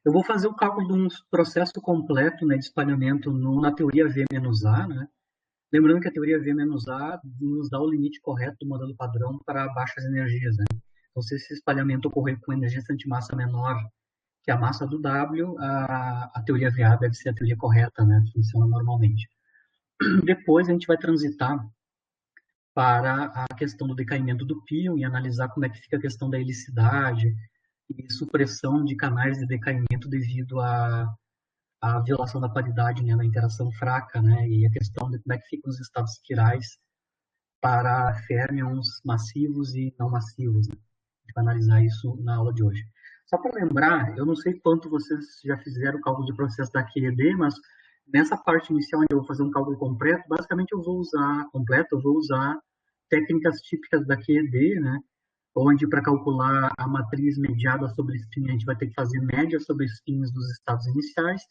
Eu vou fazer o cálculo de um processo completo, né, de espalhamento na teoria V-A, né? Lembrando que a teoria V-A nos dá o limite correto do modelo padrão para baixas energias, né? Então, se esse espalhamento ocorrer com energia antimassa menor que a massa do W, a teoria VA deve ser a teoria correta, né? Funciona normalmente. Depois a gente vai transitar para a questão do decaimento do pion e analisar como é que fica a questão da helicidade e supressão de canais de decaimento devido à violação da paridade, né, na interação fraca, né, e a questão de como é que ficam os estados quirais para férmions massivos e não massivos. Né? A gente vai analisar isso na aula de hoje. Só para lembrar, eu não sei quanto vocês já fizeram o cálculo de processo da QED, mas nessa parte inicial, onde eu vou fazer um cálculo completo, basicamente eu vou usar técnicas típicas da QED, né? Onde para calcular a matriz mediada sobre spin, a gente vai ter que fazer média sobre spins dos estados iniciais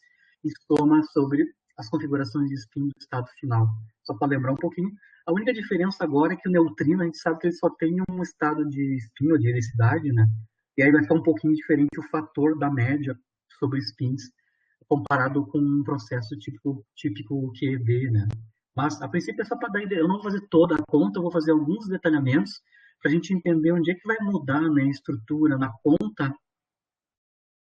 e soma sobre as configurações de spin do estado final. Só para lembrar um pouquinho, a única diferença agora é que o neutrino, a gente sabe que ele só tem um estado de spin ou de helicidade, né? E aí vai ficar um pouquinho diferente o fator da média sobre spins comparado com um processo típico QED, né? Mas, a princípio, é só para dar ideia. Eu não vou fazer toda a conta, eu vou fazer alguns detalhamentos para a gente entender onde é que vai mudar, né, a estrutura na conta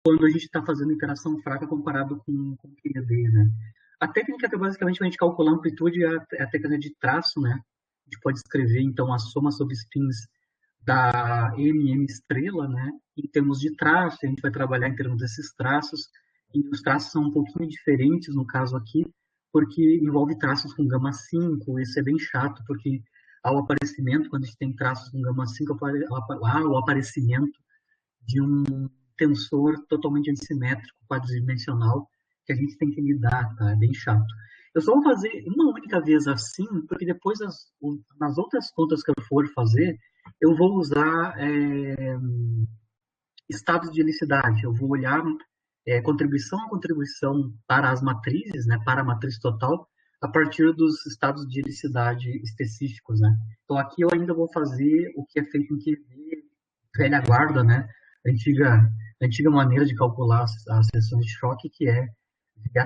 quando a gente está fazendo interação fraca comparado com o QED, né? A técnica que basicamente a gente calcular a amplitude é a técnica de traço, né? A gente pode escrever, então, a soma sobre spins da M estrela, né? Em termos de traço, a gente vai trabalhar em termos desses traços, e os traços são um pouquinho diferentes no caso aqui, porque envolve traços com gama 5, isso é bem chato, porque ao aparecimento, quando a gente tem traços com gama 5, há o aparecimento de um tensor totalmente antissimétrico, quadridimensional, que a gente tem que lidar, tá? É bem chato. Eu só vou fazer uma única vez assim, porque depois nas outras contas que eu for fazer, eu vou usar estados de helicidade. Eu vou olhar contribuição a contribuição para as matrizes, né, para a matriz total, a partir dos estados de helicidade específicos, né. Então aqui eu ainda vou fazer o que é feito em QV, velha guarda, né, antiga maneira de calcular as seções de choque, que é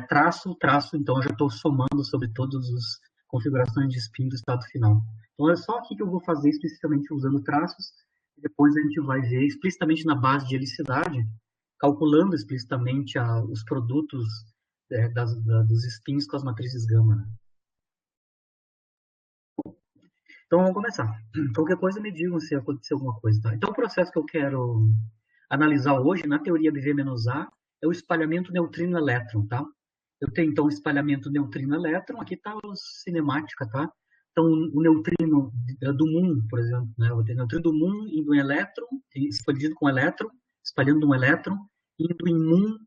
traço, então eu já estou somando sobre todas as configurações de spin do estado final. Então é só aqui que eu vou fazer explicitamente usando traços, e depois a gente vai ver explicitamente na base de helicidade, calculando explicitamente os produtos dos spins com as matrizes gama. Né? Então vamos começar. Qualquer coisa me digam se aconteceu alguma coisa. Tá? Então o processo que eu quero analisar hoje, na teoria BV-A, é o espalhamento neutrino-elétron, tá? Eu tenho, então, o espalhamento neutrino-elétron, aqui está a cinemática, tá? Então, o neutrino do Muon, por exemplo, né? Eu tenho o neutrino do Muon indo em elétron, expandido com elétron, espalhando um elétron, indo em Muon,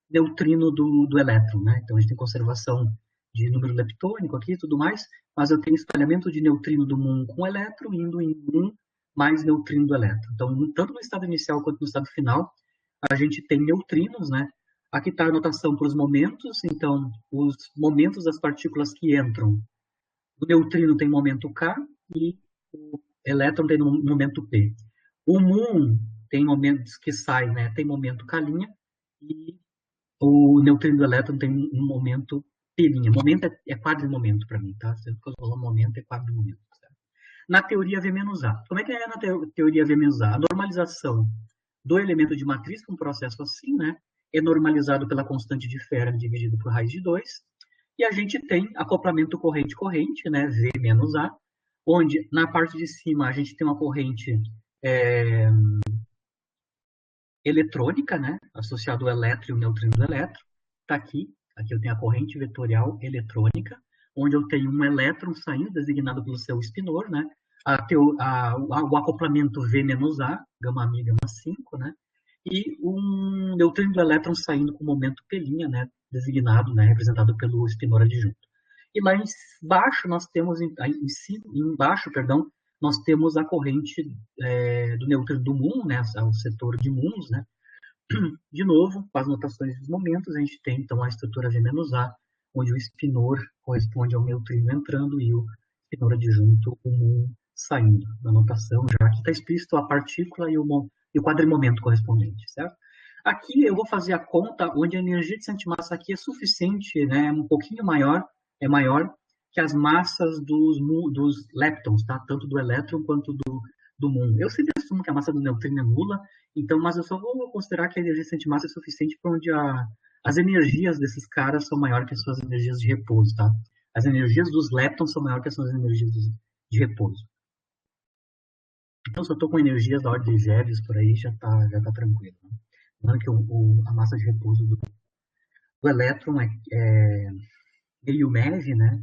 neutrino do elétron, né? Então, a gente tem conservação de número leptônico aqui e tudo mais, mas eu tenho espalhamento de neutrino do Muon com elétron, indo em Muon mais neutrino do elétron. Então, tanto no estado inicial quanto no estado final, a gente tem neutrinos, né? Aqui está a anotação para os momentos, então, os momentos das partículas que entram. O neutrino tem momento K e o elétron tem momento P. O muon tem momentos que sai, né? Tem momento K' e o neutrino do elétron tem um momento P'. Momento é quadrimomento para mim, tá? Sempre que eu falo momento é quadrimomento. Certo? Na teoria V-A. Como é que é na teoria V-A? A normalização do elemento de matriz, com um processo assim, né? É normalizado pela constante de Fermi dividido por raiz de 2. E a gente tem acoplamento corrente-corrente, né? V menos A, onde na parte de cima a gente tem uma corrente eletrônica, né? Associado ao elétron e o neutrino do elétron. Está aqui. Aqui eu tenho a corrente vetorial eletrônica, onde eu tenho um elétron saindo, designado pelo seu espinor, né? O acoplamento V menos A, gama mi, gama 5, né? E um neutrino do elétron saindo com momento P', né? Designado, né? Representado pelo espinor adjunto. E lá embaixo nós temos, embaixo, perdão, nós temos a corrente do neutrino do Muon, né? O setor de Muons, né? De novo, com as notações dos momentos, a gente tem então a estrutura V-A, onde o espinor corresponde ao neutrino entrando e o espinor adjunto, o muon, saindo. Na notação, já que está explícito a partícula e o quadrimomento correspondente, certo? Aqui eu vou fazer a conta onde a energia de centro de massa aqui é suficiente, né, um pouquinho maior, é maior que as massas dos leptons, tá? Tanto do elétron quanto do muon. Eu sempre assumo que a massa do neutrino é nula, então, mas eu só vou considerar que a energia de centro de massa é suficiente para onde as energias desses caras são maiores que as suas energias de repouso, tá? As energias dos leptons são maiores que as suas energias de repouso. Então, se eu estou com energias da ordem de GeVs por aí, já tá tranquilo. Né? Lembrando que a massa de repouso do elétron é meio MeV, né?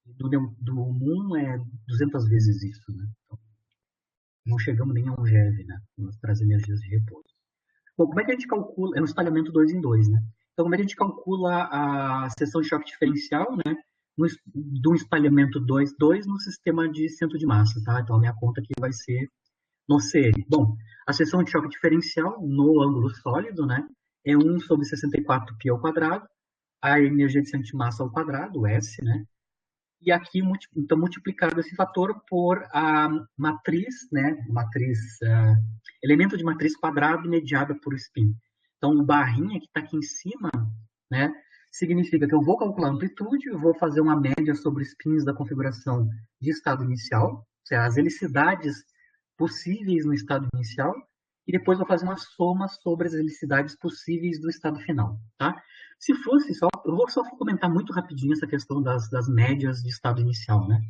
Do muon é 200 vezes isso, né? Então, não chegamos nem a um GeV, né? Para as energias de repouso. Bom, como é que a gente calcula? É um espalhamento 2 em 2, né? Então, como é que a gente calcula a seção de choque diferencial, né? Do espalhamento 2 no sistema de centro de massa, tá? Então, a minha conta aqui vai ser no CN. Bom, a seção de choque diferencial no ângulo sólido, né? É 1 sobre 64 π ao quadrado, a energia de centro de massa ao quadrado, o S, né? E aqui, então, multiplicado esse fator por a matriz, né? Elemento de matriz quadrado mediada por spin. Então, o barrinha que está aqui em cima, né? Significa que eu vou calcular a amplitude, eu vou fazer uma média sobre spins da configuração de estado inicial, ou seja, as helicidades possíveis no estado inicial, e depois vou fazer uma soma sobre as helicidades possíveis do estado final, tá? Se fosse só, eu vou só comentar muito rapidinho essa questão das médias de estado inicial, né?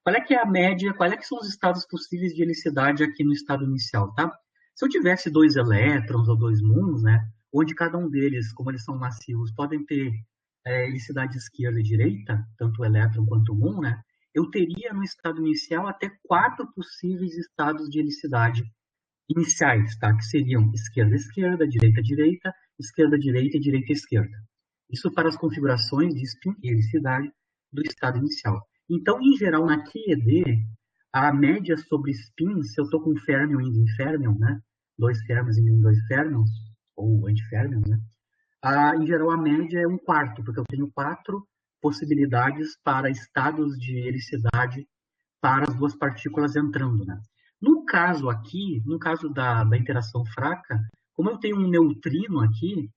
Qual é que é a média, qual é que são os estados possíveis de helicidade aqui no estado inicial, tá? Se eu tivesse 2 elétrons ou 2 muons, né, onde cada um deles, como eles são massivos, podem ter helicidade esquerda e direita, tanto o elétron quanto o muon, né, eu teria no estado inicial até 4 possíveis estados de helicidade iniciais, tá? Que seriam esquerda-esquerda, direita-direita, esquerda-direita e direita-esquerda. Isso para as configurações de spin e helicidade do estado inicial. Então, em geral, na QED, a média sobre spin, se eu estou com férmion indo em férmion, né? 2 férmions indo em 2 férmions, ou antiférmions, né? Em geral, a média é 1/4, porque eu tenho 4 possibilidades para estados de helicidade para as duas partículas entrando, né? No caso aqui, no caso da interação fraca, como eu tenho um neutrino aqui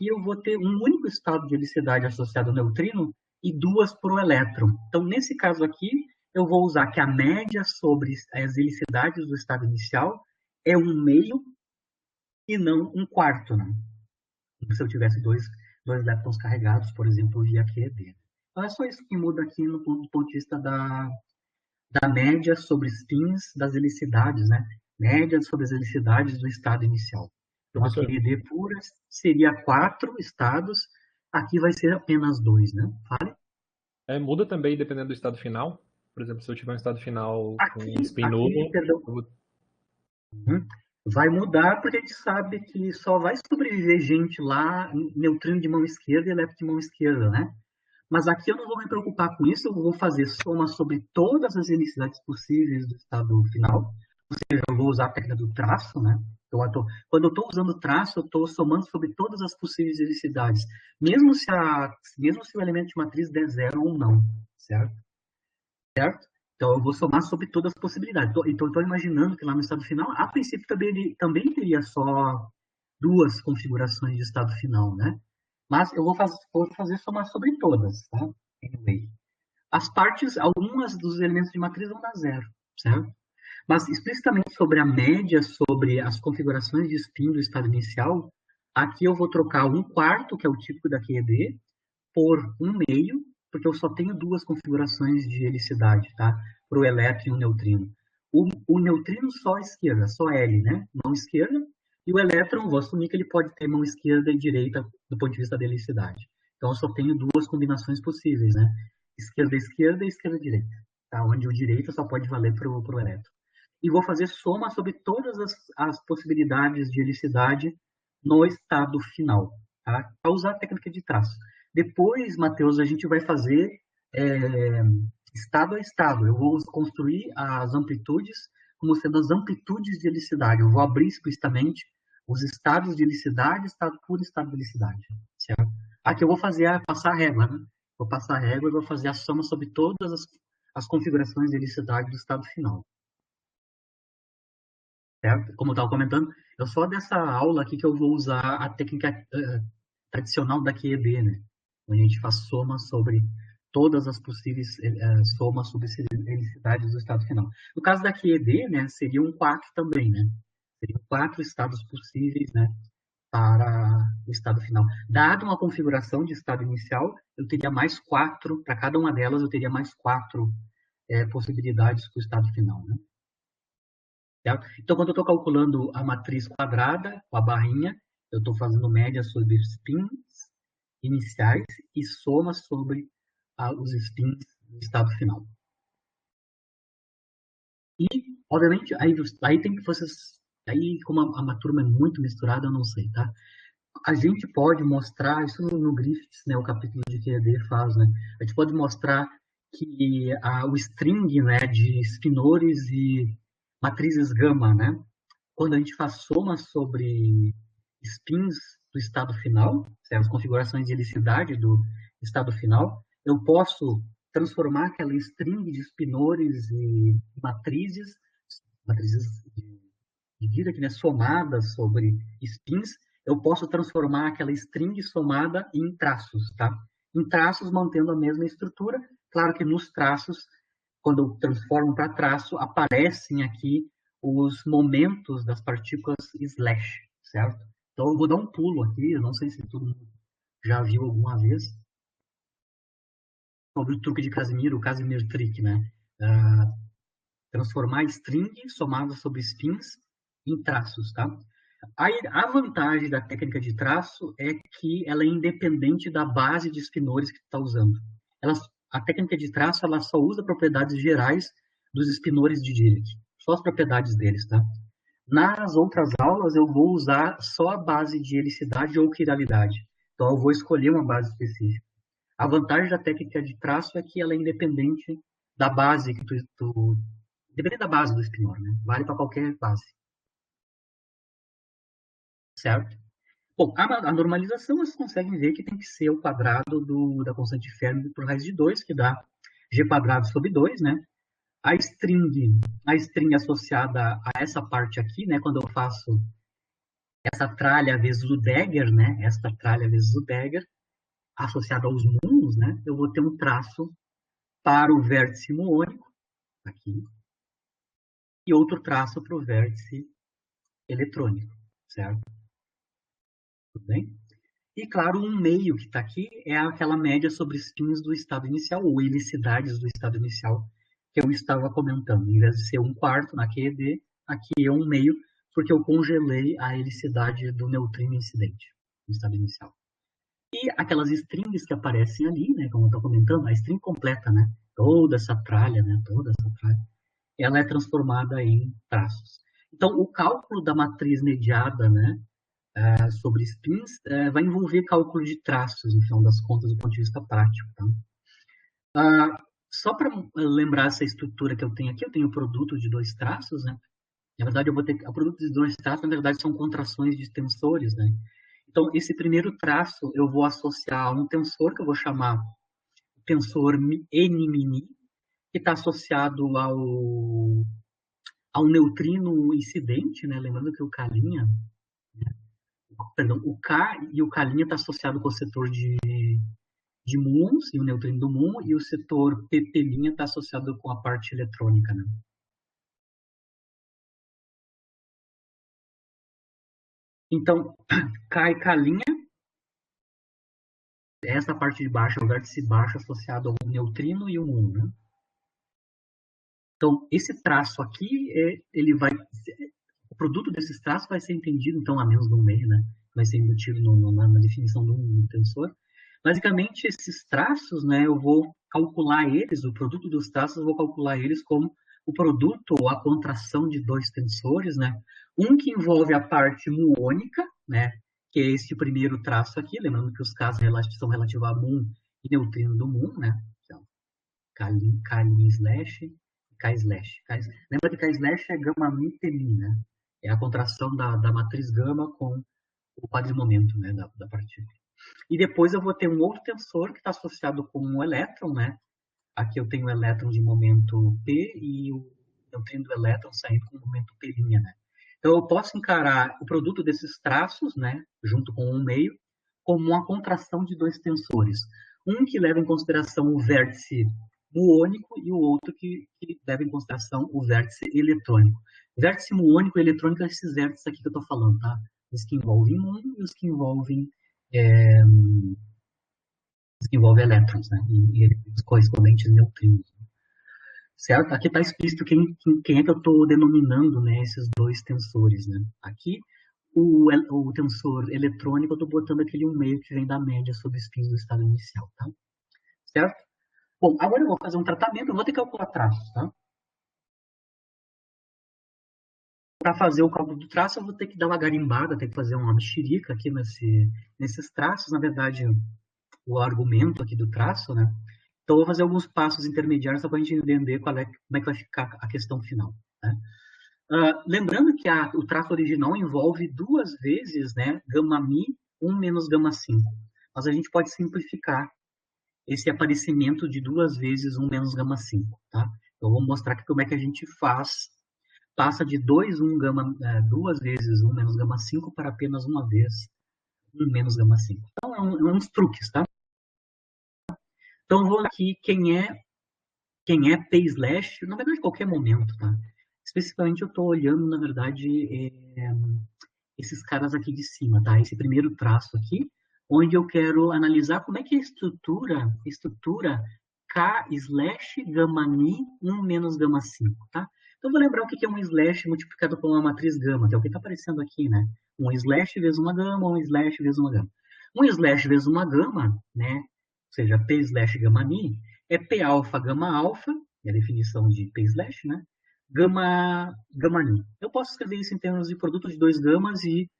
eu vou ter um único estado de helicidade associado ao neutrino e 2 para o elétron. Então, nesse caso aqui, eu vou usar que a média sobre as helicidades do estado inicial é 1/2 e não 1/4, né? Se eu tivesse dois leptons carregados, por exemplo, via QED. Então, é só isso que muda aqui no ponto de vista da média sobre spins das helicidades, né? Média sobre as helicidades do estado inicial. Então, a Professor, QED pura seria 4 estados, aqui vai ser apenas 2, né? Fale. muda também dependendo do estado final? Por exemplo, se eu tiver um estado final com spin Aqui, nulo, perdão, eu vou... vai mudar porque a gente sabe que só vai sobreviver gente lá, neutrino de mão esquerda e elétron de mão esquerda, né? Mas aqui eu não vou me preocupar com isso, eu vou fazer soma sobre todas as helicidades possíveis do estado final. Eu vou usar a técnica do traço, né? Quando eu estou usando traço, eu estou somando sobre todas as possíveis helicidades, mesmo se o elemento de matriz der zero ou não, certo? Então eu vou somar sobre todas as possibilidades. Então estou imaginando que lá no estado final, a princípio também teria só 2 configurações de estado final, né? Mas eu vou fazer somar sobre todas, tá? Anyway. As partes, algumas dos elementos de matriz vão dar zero, certo? Mas explicitamente sobre a média, sobre as configurações de spin do estado inicial, aqui eu vou trocar 1/4, que é o típico da QED, por 1/2, porque eu só tenho 2 configurações de helicidade, tá? Para o elétron e o neutrino. O neutrino só à esquerda, só L, né? Mão esquerda. E o elétron, vou assumir que ele pode ter mão esquerda e direita do ponto de vista da helicidade. Então, eu só tenho 2 combinações possíveis, né? Esquerda-esquerda e esquerda-direita. Tá? Onde o direito só pode valer para o elétron. E vou fazer soma sobre todas as possibilidades de helicidade no estado final, tá? Para usar a técnica de traço. Depois, Matheus, a gente vai fazer estado a estado. Eu vou construir as amplitudes como sendo as amplitudes de helicidade. Eu vou abrir explicitamente os estados de helicidade, estado puro e estado de helicidade. Certo? Aqui eu vou passar a régua. Né? Vou passar a régua e vou fazer a soma sobre todas as configurações de helicidade do estado final. Certo? Como eu estava comentando, É só dessa aula aqui que eu vou usar a técnica tradicional da QED, né? Onde a gente faz soma sobre todas as possíveis somas sobre helicidades do estado final. No caso da QED, né, seriam 4 também, né? Seriam 4 estados possíveis, né, para o estado final. Dada uma configuração de estado inicial, eu teria mais 4, para cada uma delas eu teria mais 4 possibilidades para o estado final, né? Certo? Então, quando eu estou calculando a matriz quadrada, com a barrinha, eu estou fazendo média sobre spins iniciais e soma sobre os spins do estado final. E, obviamente, aí tem que vocês... Aí, como a turma é muito misturada, eu não sei, tá? A gente pode mostrar, isso no Griffiths, né, o capítulo de QED faz, né? A gente pode mostrar que o string, né, de spinores e matrizes gama, né? Quando a gente faz soma sobre spins do estado final, as configurações de helicidade do estado final, eu posso transformar aquela string de spinores e matrizes de Dirac, né, somadas sobre spins, eu posso transformar aquela string somada em traços, tá? Em traços mantendo a mesma estrutura. Claro que nos traços, quando eu transformo para traço, aparecem aqui os momentos das partículas slash, certo? Então eu vou dar um pulo aqui, eu não sei se todo mundo já viu alguma vez, sobre o truque de Casimir, o Casimir trick, né? Transformar string somada sobre spins em traços, tá? A vantagem da técnica de traço é que ela é independente da base de spinores que tu está usando. A técnica de traço ela só usa propriedades gerais dos spinores de Dirac, só as propriedades deles, tá? Nas outras aulas eu vou usar só a base de helicidade ou quiralidade. Então eu vou escolher uma base específica. A vantagem da técnica de traço é que ela é independente da base que independente da base do spinor, né? Vale para qualquer base. Certo? Bom, a normalização vocês conseguem ver que tem que ser o quadrado da constante de Fermi por raiz de 2, que dá g quadrado sobre 2, né? A string associada a essa parte aqui, né? Quando eu faço essa tralha vezes o dagger, né? Essa tralha vezes o dagger, associada aos mundos, né? Eu vou ter um traço para o vértice muônico, aqui, e outro traço para o vértice eletrônico, certo? Tudo bem? E, claro, um meio que está aqui é aquela média sobre spins do estado inicial, ou helicidades do estado inicial, que eu estava comentando. Em vez de ser 1/4 na QED, aqui é 1/2, porque eu congelei a helicidade do neutrino incidente no estado inicial. E aquelas strings que aparecem ali, né, como eu estou comentando, a string completa, né, toda essa tralha, ela é transformada em traços. Então, o cálculo da matriz mediada, né, sobre spins, vai envolver cálculo de traços, no final das contas, do ponto de vista prático. Tá? Só para lembrar essa estrutura que eu tenho aqui, eu tenho o produto de 2 traços, né? Na verdade, eu vou ter o produto de 2 traços, na verdade, são contrações de tensores, né? Então, esse primeiro traço eu vou associar a um tensor que eu vou chamar tensor N-mini, que está associado ao neutrino incidente, né? Lembrando que o K', o K e o K' está associado com o setor de muons e o neutrino do muon, e o setor PP' está associado com a parte eletrônica, né? Então, K e K', essa parte de baixo é o vértice baixo associado ao neutrino e o muon, né? Então, esse traço aqui, o produto desses traços vai ser entendido, então, a menos no meio, né? Vai ser embutido na definição do tensor. Basicamente, esses traços, né, eu vou calcular eles, o produto dos traços, eu vou calcular eles como o produto ou a contração de 2 tensores, né? Um que envolve a parte muônica, né, que é este primeiro traço aqui, lembrando que os casos são relativos a muon e neutrino do muon, né? Então, K' slash, K slash. Lembra que K slash é gama mi P', né? É a contração da matriz gama com o quadrimomento, né, da partícula. E depois eu vou ter um outro tensor que está associado com um elétron, né? Aqui eu tenho o elétron de momento P e o neutrino do elétron saindo com o momento P', né? Então, eu posso encarar o produto desses traços, né, junto com um meio, como uma contração de dois tensores. Um que leva em consideração o vértice muônico e o outro que leva em consideração o vértice eletrônico. Vértice muônico e eletrônico é esses vértices aqui que eu estou falando, tá? Os que envolvem muon e os que envolvem elétrons, né? E os correspondentes neutrinos. Certo? Aqui está explícito quem é que eu estou denominando, né, esses dois tensores. Né? Aqui, o tensor eletrônico, eu estou botando aquele 1,5 que vem da média sobre spins do estado inicial. Tá? Certo? Bom, agora eu vou fazer um tratamento, eu vou ter que calcular traços. Tá? Para fazer o cálculo do traço, eu vou ter que dar uma garimbada, ter que fazer uma mexerica aqui nesses traços. Na verdade, o argumento aqui do traço, né? Então, eu vou fazer alguns passos intermediários só para a gente entender como é que vai ficar a questão final. Né? Lembrando que o traço original envolve duas vezes, né, gama mi 1 menos gama 5. Mas a gente pode simplificar esse aparecimento de duas vezes 1 menos gama 5. Tá? Então, eu vou mostrar aqui como é que a gente passa de 2 vezes 1 menos gama 5 para apenas uma vez 1 menos gama 5. Então, é uns truques, tá? Então, eu vou aqui quem é P/, na verdade, qualquer momento, tá? Especificamente, eu estou olhando, na verdade, esses caras aqui de cima, tá? Esse primeiro traço aqui, onde eu quero analisar como é que é a estrutura K/γ-mi 1 menos gama 5, tá? Então, vou lembrar o que é um slash multiplicado por uma matriz gama, que é o que está aparecendo aqui, né? Um slash vezes uma gama, um slash vezes uma gama. Um slash vezes uma gama, né? Ou seja, P/γ-mi, é P alfa gama alfa, é a definição de P slash, né? Gama ni. Eu posso escrever isso em termos de produto de dois gamas e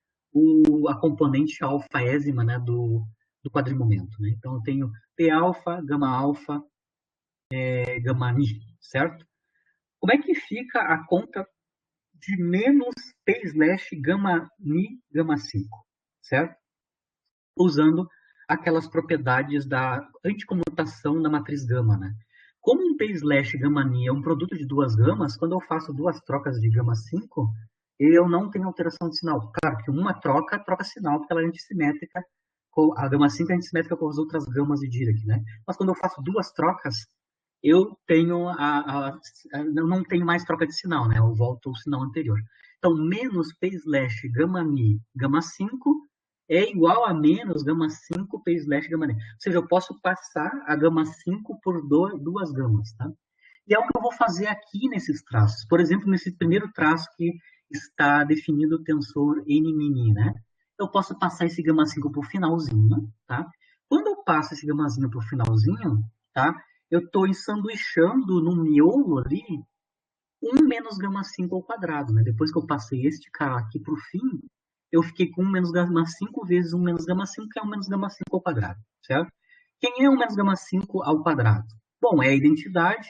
a componente alfaésima, né, do quadrimomento. Né? Então, eu tenho P alfa, gama ni, certo? Como é que fica a conta de menos P slash gama ni, gama 5, certo? Usando aquelas propriedades da anticomutação da matriz gama, né? Como um P/γ-ni é um produto de duas gamas, quando eu faço duas trocas de gama 5, eu não tenho alteração de sinal. Claro que uma troca sinal, porque ela é antissimétrica, a gama 5 é antissimétrica com as outras gamas de Dirac, né? Mas quando eu faço duas trocas, eu tenho não tenho mais troca de sinal, né? Eu volto ao sinal anterior. Então, menos P/γ-ni, gama 5 é igual a menos gama 5 P/γ-ni. Ou seja, eu posso passar a gama 5 por duas gamas, tá? E é o que eu vou fazer aqui nesses traços. Por exemplo, nesse primeiro traço que está definido o tensor N-mini, né? Eu posso passar esse gama 5 por finalzinho, tá? Quando eu passo esse gamazinho por finalzinho, tá? Eu estou ensanduichando no miolo ali 1 menos gama 5 ao quadrado, né? Depois que eu passei este cara aqui para o fim, eu fiquei com 1 menos gama 5 vezes 1 menos gama 5, que é 1 menos gama 5 ao quadrado, certo? Quem é 1 menos gama 5 ao quadrado? Bom, é a identidade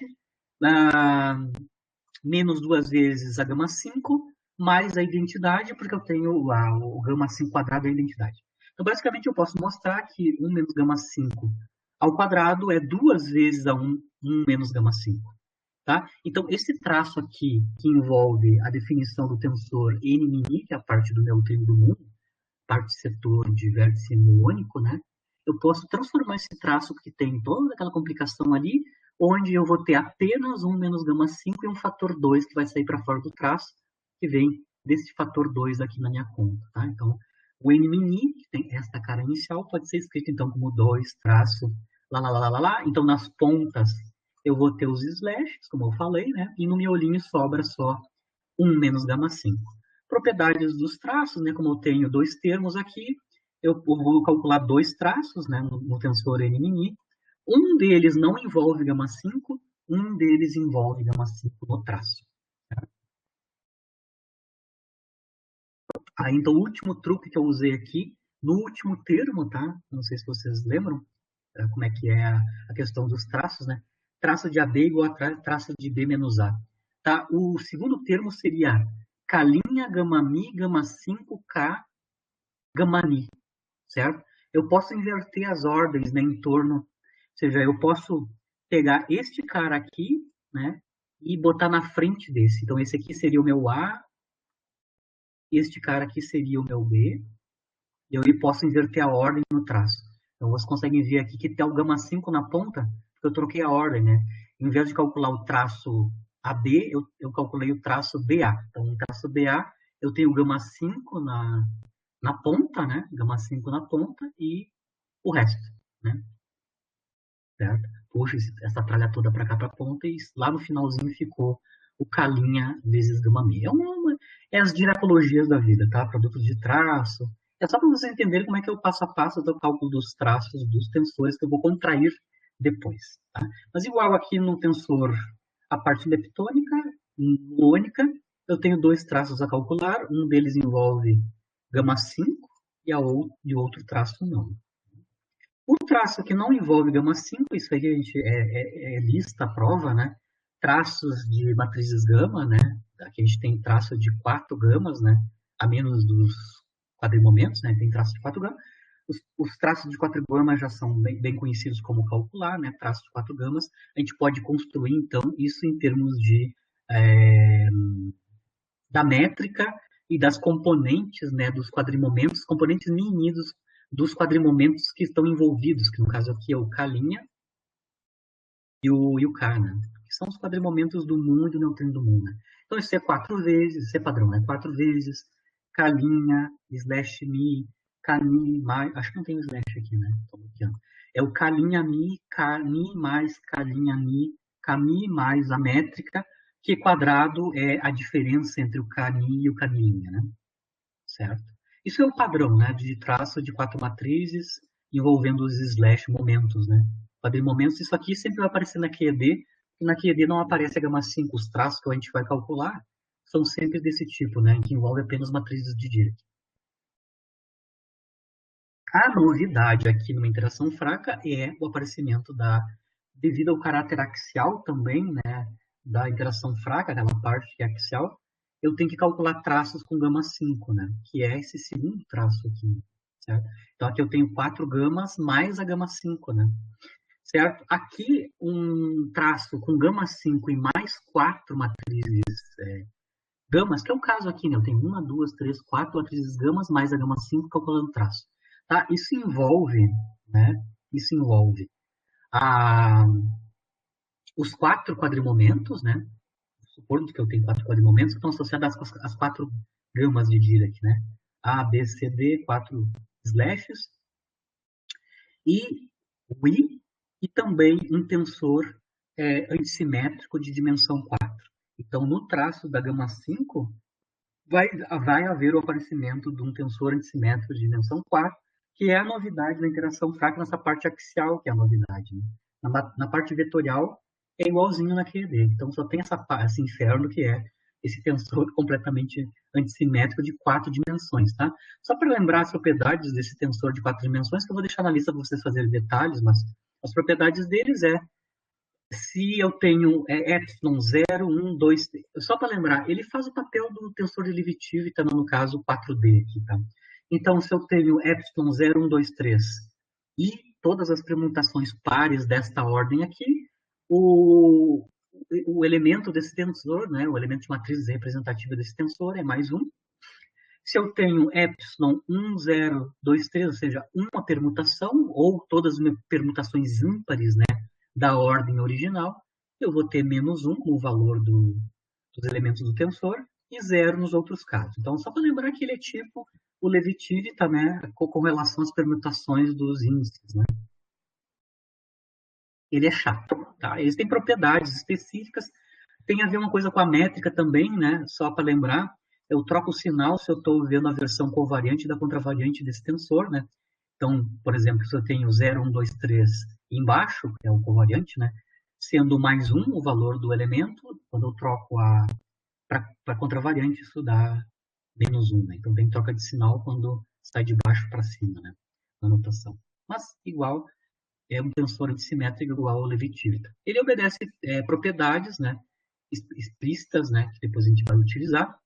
menos duas vezes a gama 5 mais a identidade, porque eu tenho o gama 5 quadrado é a identidade. Então, basicamente, eu posso mostrar que 1 menos gama 5 ao quadrado é duas vezes a 1 menos gama 5. Tá? Então, esse traço aqui, que envolve a definição do tensor N-mini, que é a parte do neutrino do mundo, parte setor de vértice muônico, né? Eu posso transformar esse traço que tem toda aquela complicação ali, onde eu vou ter apenas 1 menos gama 5 e um fator 2 que vai sair para fora do traço, que vem desse fator 2 aqui na minha conta. Tá? Então, o N-mini, que tem esta cara inicial, pode ser escrito então como 2 traço, lá, lá, lá, lá, lá, lá. Então, nas pontas, eu vou ter os slashes, como eu falei, né? E no miolinho sobra só 1 menos gama 5. Propriedades dos traços, né? Como eu tenho dois termos aqui, eu vou calcular dois traços, né? No tensor N-mini. Um deles não envolve gama 5, um deles envolve gama 5 no traço. Então, o último truque que eu usei aqui, no último termo, tá? Não sei se vocês lembram como é que é a questão dos traços, né? Traço de AB igual a traço de B menos A. Tá? O segundo termo seria K' gama mi, gama 5K, gama ni, certo? Eu posso inverter as ordens, né, em torno, ou seja, eu posso pegar este cara aqui, né, e botar na frente desse. Então, esse aqui seria o meu A, este cara aqui seria o meu B, e eu posso inverter a ordem no traço. Então, vocês conseguem ver aqui que tem o gama 5 na ponta, porque eu troquei a ordem, né? Em vez de calcular o traço AB, eu calculei o traço BA. Então, no traço BA, eu tenho o gama 5 na ponta, né? Gama 5 na ponta e o resto, né? Certo? Puxa essa tralha toda para cá para a ponta e lá no finalzinho ficou o Calinha vezes gama mi. É as diracologias da vida, tá? Produtos de traço. É só para vocês entenderem como é que é o passo a passo do cálculo dos traços dos tensores que eu vou contrair depois. Tá? Mas igual aqui no tensor, a parte leptônica, mônica, eu tenho dois traços a calcular. Um deles envolve gama 5 e o outro traço não. O traço que não envolve gama 5, isso aí a gente lista, prova, né? Traços de matrizes gama, né? Aqui a gente tem traço de 4 gamas, né? A menos dos quadrimomentos, né? Tem traço de 4 gamas. Os traços de 4 gamas já são bem conhecidos como calcular, né? Traços de 4 gamas. A gente pode construir, então, isso em termos da métrica e das componentes, né? Dos quadrimomentos, componentes mini dos quadrimomentos que estão envolvidos, que no caso aqui é o K' e o K, né? Que são os quadrimomentos do mundo e do neutrino do mundo. Né? Então isso é 4 vezes, isso é padrão, né? 4 vezes K', slash mi, K' mais, acho que não tem slash aqui, né? É o K' mi, K' mais K' mi, K' mais a métrica, que quadrado é a diferença entre o K' e o K', né? Certo? Isso é o padrão, né, de traço de 4 matrizes envolvendo os slash momentos, né? Quadrimomentos, isso aqui sempre vai aparecer na QED, e na QED não aparece a gama 5, os traços que a gente vai calcular são sempre desse tipo, né, que envolve apenas matrizes de Dirac. A novidade aqui numa interação fraca é o aparecimento devido ao caráter axial também, né, da interação fraca, aquela parte que é axial, eu tenho que calcular traços com gama 5, né? Que é esse segundo traço aqui, certo? Então aqui eu tenho 4 gamas mais a gama 5, né? Certo? Aqui um traço com gama 5 e mais 4 matrizes gamas, que é o caso aqui, né? Eu tenho 1, 2, 3, 4 matrizes gamas mais a gama 5 calculando traço. Tá? Isso envolve, né? Isso envolve os 4 quadrimomentos, né? Supondo que eu tenho 4 quadrimomentos que estão associados às 4 gamas de Dirac, né? A, B, C, D, 4 slashes, e o I, e também um tensor antissimétrico de dimensão 4. Então, no traço da gama 5, vai haver o aparecimento de um tensor antissimétrico de dimensão 4, que é a novidade da interação fraca nessa parte axial, que é a novidade. Né? Na parte vetorial, é igualzinho na QED. Então, só tem esse inferno que é esse tensor completamente antissimétrico de 4 dimensões. Tá? Só para lembrar as propriedades desse tensor de 4 dimensões, que eu vou deixar na lista para vocês fazerem detalhes, mas as propriedades deles se eu tenho epsilon 0, 1, 2, 3, só para lembrar, ele faz o papel do tensor de Levittive, tá, no caso 4D aqui, tá? Então, se eu tenho epsilon 0, 1, 2, 3 e todas as permutações pares desta ordem aqui, o elemento desse tensor, né, o elemento de matriz representativa desse tensor é mais 1. Se eu tenho epsilon 1, 0, 2, 3, ou seja, uma permutação, ou todas as permutações ímpares, né, da ordem original, eu vou ter menos 1 como o valor dos elementos do tensor e 0 nos outros casos. Então, só para lembrar que ele é tipo o Levittive, tá, né, com relação às permutações dos índices. Né? Ele é chato. Tá? Eles têm propriedades específicas. Tem a ver uma coisa com a métrica também, né? Só para lembrar, eu troco o sinal se eu estou vendo a versão covariante da contravariante desse tensor, né? Então, por exemplo, se eu tenho 0, 1, 2, 3 embaixo, que é o covariante, né? Sendo mais 1 o valor do elemento, quando eu troco para a contravariante, isso dá menos 1, né? Então tem troca de sinal quando sai de baixo para cima, né? Na notação. Mas, igual, é um tensor antissimétrico igual ao Levittive. Ele obedece propriedades, né? Explícitas, né? Que depois a gente vai utilizar.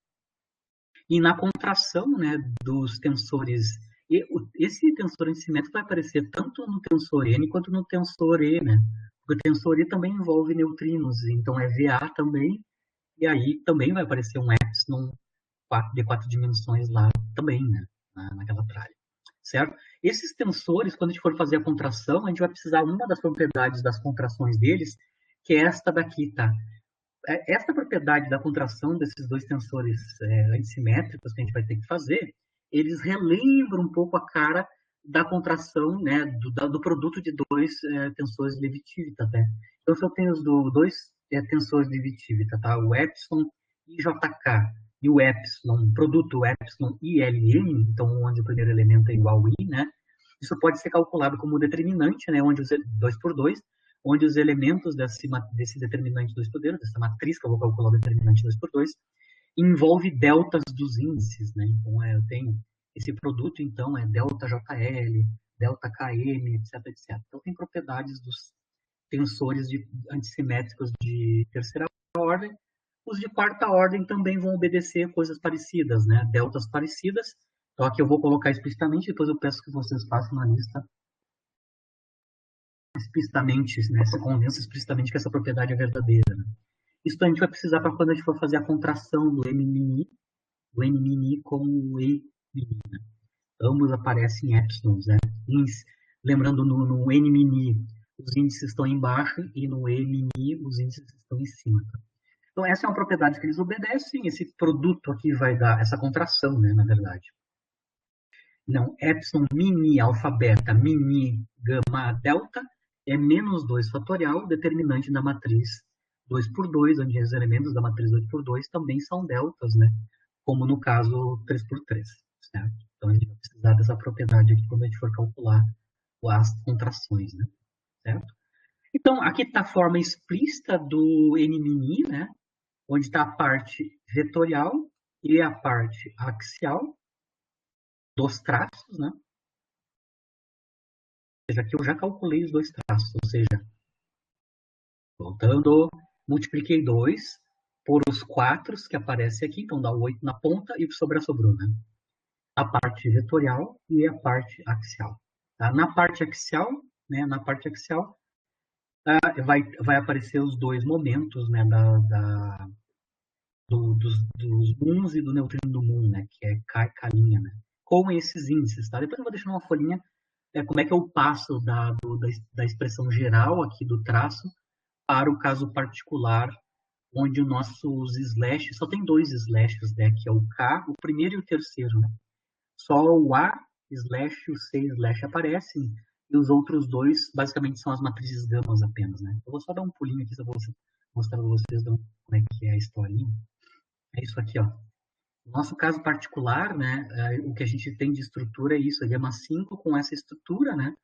E na contração, né, dos tensores, esse tensor antissimétrico vai aparecer tanto no tensor N quanto no tensor E, né? Porque o tensor E também envolve neutrinos, então é VA também, e aí também vai aparecer um epsilon de 4 dimensões lá também, né? Naquela tralha, certo? Esses tensores, quando a gente for fazer a contração, a gente vai precisar uma das propriedades das contrações deles, que é esta daqui, tá? Essa propriedade da contração desses dois tensores antissimétricos que a gente vai ter que fazer, eles relembram um pouco a cara da contração, né, do produto de dois tensores de Levi-Civita, tá? Então, se eu tenho os dois tensores de Levi-Civita, tá? O epsilon IJK e o epsilon, produto epsilon ILN, então onde o primeiro elemento é igual a I, né? Isso pode ser calculado como determinante, né, onde os 2 por 2, onde os elementos desse determinante 2 por 2, dessa matriz que eu vou calcular o determinante 2 por 2, envolve deltas dos índices, né? Então, eu tenho esse produto, então, é delta JL, delta KM, etc, etc. Então, tem propriedades dos tensores antissimétricos de terceira ordem. Os de quarta ordem também vão obedecer coisas parecidas, né? Deltas parecidas. Então, aqui eu vou colocar explicitamente, depois eu peço que vocês façam na lista explicitamente, né? Se convença explicitamente que essa propriedade é verdadeira. Né? Isso a gente vai precisar para quando a gente for fazer a contração do M-mini com o E-mini. Né? Ambos aparecem em épsilons, né? Lembrando, no N-mini os índices estão embaixo e no E-mini os índices estão em cima. Tá? Então, essa é uma propriedade que eles obedecem. Esse produto aqui vai dar essa contração, né, na verdade. Não, epsilon mini alfa beta mini gama delta é menos 2 fatorial, determinante da matriz 2 por 2, onde os elementos da matriz 2 por 2 também são deltas, né? Como no caso 3 por 3, certo? Então, a gente vai precisar dessa propriedade aqui quando a gente for calcular as contrações, né? Certo? Então, aqui está a forma explícita do N-mini, né? Onde está a parte vetorial e a parte axial dos traços, né? Ou seja, aqui eu já calculei os dois traços, ou seja, voltando, multipliquei 2 por os 4 que aparecem aqui, então dá o 8 na ponta e o que sobrar sobrou, né? A parte vetorial e a parte axial. Tá? Na parte axial, né, vai aparecer os dois momentos, né, dos muons e do neutrino do muon, né, que é K e K', né, com esses índices. Tá? Depois eu vou deixar uma folhinha como é que eu passo da expressão geral aqui do traço para o caso particular, onde os nossos slashes, só tem dois slashes, né, que é o K, o primeiro e o terceiro. Né? Só o A slash e o C slash aparecem, e os outros dois, basicamente, são as matrizes gamas apenas. Né? Eu vou só dar um pulinho aqui, só vou mostrar para vocês como é que é a historinha. É isso aqui, ó. No nosso caso particular, né, o que a gente tem de estrutura é isso, a gama 5 com essa estrutura, né,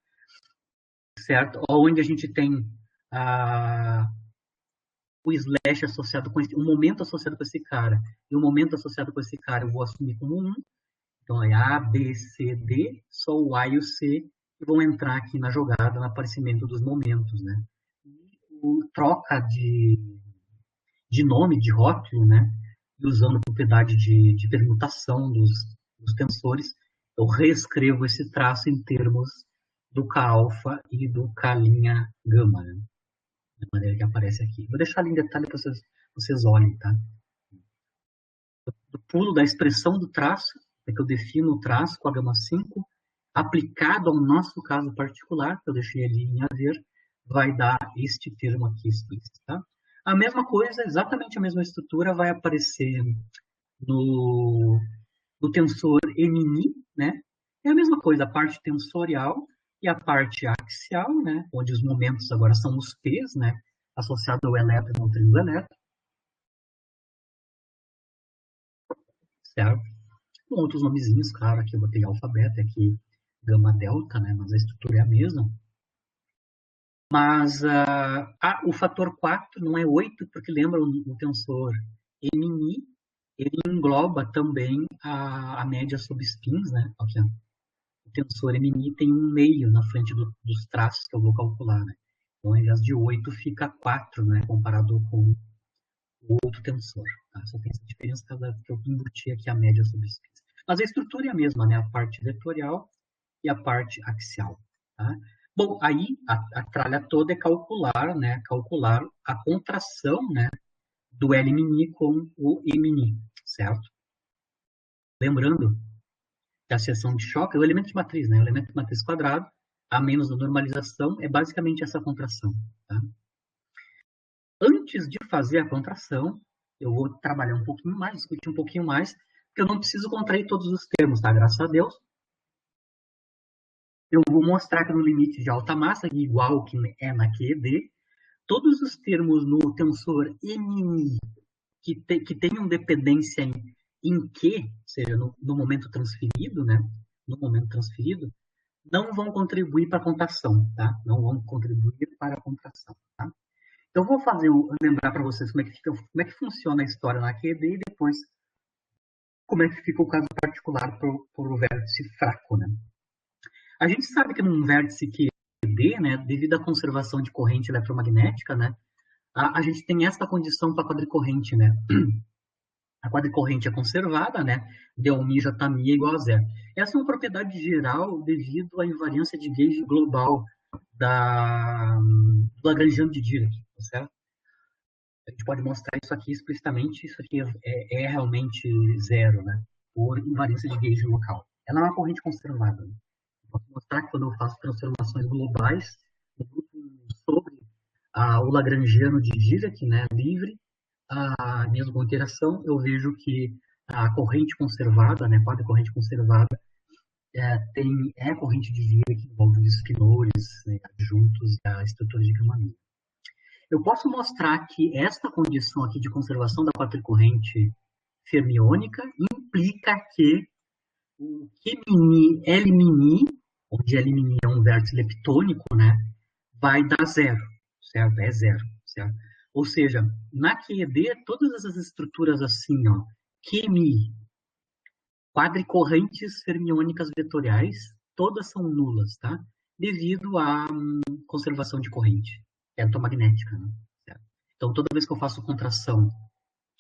certo? Onde a gente tem o slash associado com um momento associado com esse cara, e o momento associado com esse cara eu vou assumir como 1. Então é A, B, C, D, só o A e o C que vão entrar aqui na jogada, no aparecimento dos momentos, né? E troca de nome, de rótulo, né? E usando a propriedade de permutação dos tensores, eu reescrevo esse traço em termos do K-alfa e do K'-gama, né? Da maneira que aparece aqui. Vou deixar ali em detalhe para vocês olhem, tá? O pulo da expressão do traço, é que eu defino o traço com a gama 5, aplicado ao nosso caso particular, que eu deixei ali em a ver, vai dar este termo aqui explícito, tá? A mesma coisa, exatamente a mesma estrutura, vai aparecer no tensor MNI, né? É a mesma coisa, a parte tensorial e a parte axial, né? Onde os momentos agora são os P's, né? Associado ao elétron e ao neutrino do elétron. Certo? Com outros nomezinhos, claro, aqui eu botei alfabeto, aqui gama delta, né? Mas a estrutura é a mesma. Mas o fator 4 não é 8, porque lembra o tensor MNI, ele engloba também a média sob spins, né? Aqui, ó. O tensor MNI tem um meio na frente dos traços que eu vou calcular, né? Então, ao invés de 8, fica 4, né? Comparado com o outro tensor. Tá? Só tem essa diferença que eu embuti aqui a média sob spins. Mas a estrutura é a mesma, né? A parte vetorial e a parte axial. Tá? Bom, aí a tralha toda é calcular, né? Calcular a contração, né? Do L-mini com o E-mini, certo? Lembrando que a seção de choque é o elemento de matriz, né? O elemento de matriz quadrado, a menos a normalização, é basicamente essa contração. Tá? Antes de fazer a contração, eu vou trabalhar um pouquinho mais, discutir um pouquinho mais, porque eu não preciso contrair todos os termos, tá? Graças a Deus. Eu vou mostrar que no limite de alta massa, igual que é na QED, todos os termos no tensor MI que tenham dependência em Q, ou seja, no momento transferido, né? No momento transferido, não vão contribuir para a contração, tá? Não vão contribuir para a contração, tá? Então, eu vou lembrar para vocês como é que funciona a história na QED e depois como é que fica o caso particular para o vértice fraco, né? A gente sabe que num vértice QED, né, devido à conservação de corrente eletromagnética, né, a gente tem esta condição para a quadricorrente, né? A quadricorrente é conservada, né? Delmi Jmi é igual a zero. Essa é uma propriedade geral devido à invariância de gauge global do Lagrangiano de Dirac, tá certo? A gente pode mostrar isso aqui explicitamente, isso aqui é realmente zero, né? Por invariância de gauge local. Ela é uma corrente conservada. Né? Posso mostrar que quando eu faço transformações globais sobre o Lagrangiano de Dirac, né, livre, mesmo com interação, eu vejo que a corrente conservada, né, quadricorrente conservada, é a corrente de Dirac que envolve os espinores, né, adjuntos e a estrutura de Gama-Mie. Eu posso mostrar que esta condição aqui de conservação da quadricorrente fermiônica implica que o Q-mini, L-mini, onde L-mini é um vértice leptônico, né, vai dar zero, certo? É zero, certo? Ou seja, na QED, todas essas estruturas assim, ó, QMI, quadricorrentes fermiônicas vetoriais, todas são nulas, tá? Devido à conservação de corrente eletromagnética, né? Certo? Então, toda vez que eu faço contração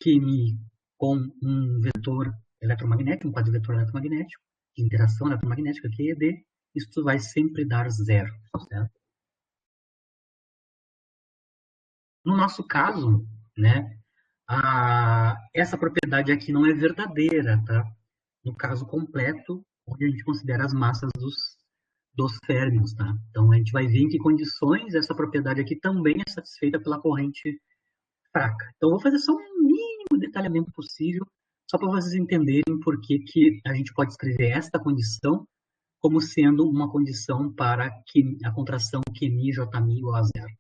QMI com um vetor eletromagnético, um quadrivetor eletromagnético, de interação eletromagnética, QED, isso vai sempre dar zero, certo? No nosso caso, né, essa propriedade aqui não é verdadeira, tá? No caso completo, onde a gente considera as massas dos férmions, tá? Então, a gente vai ver em que condições essa propriedade aqui também é satisfeita pela corrente fraca. Então, eu vou fazer só um mínimo detalhamento possível, só para vocês entenderem por que a gente pode escrever esta condição como sendo uma condição para que a contração QMI Jmi igual a zero.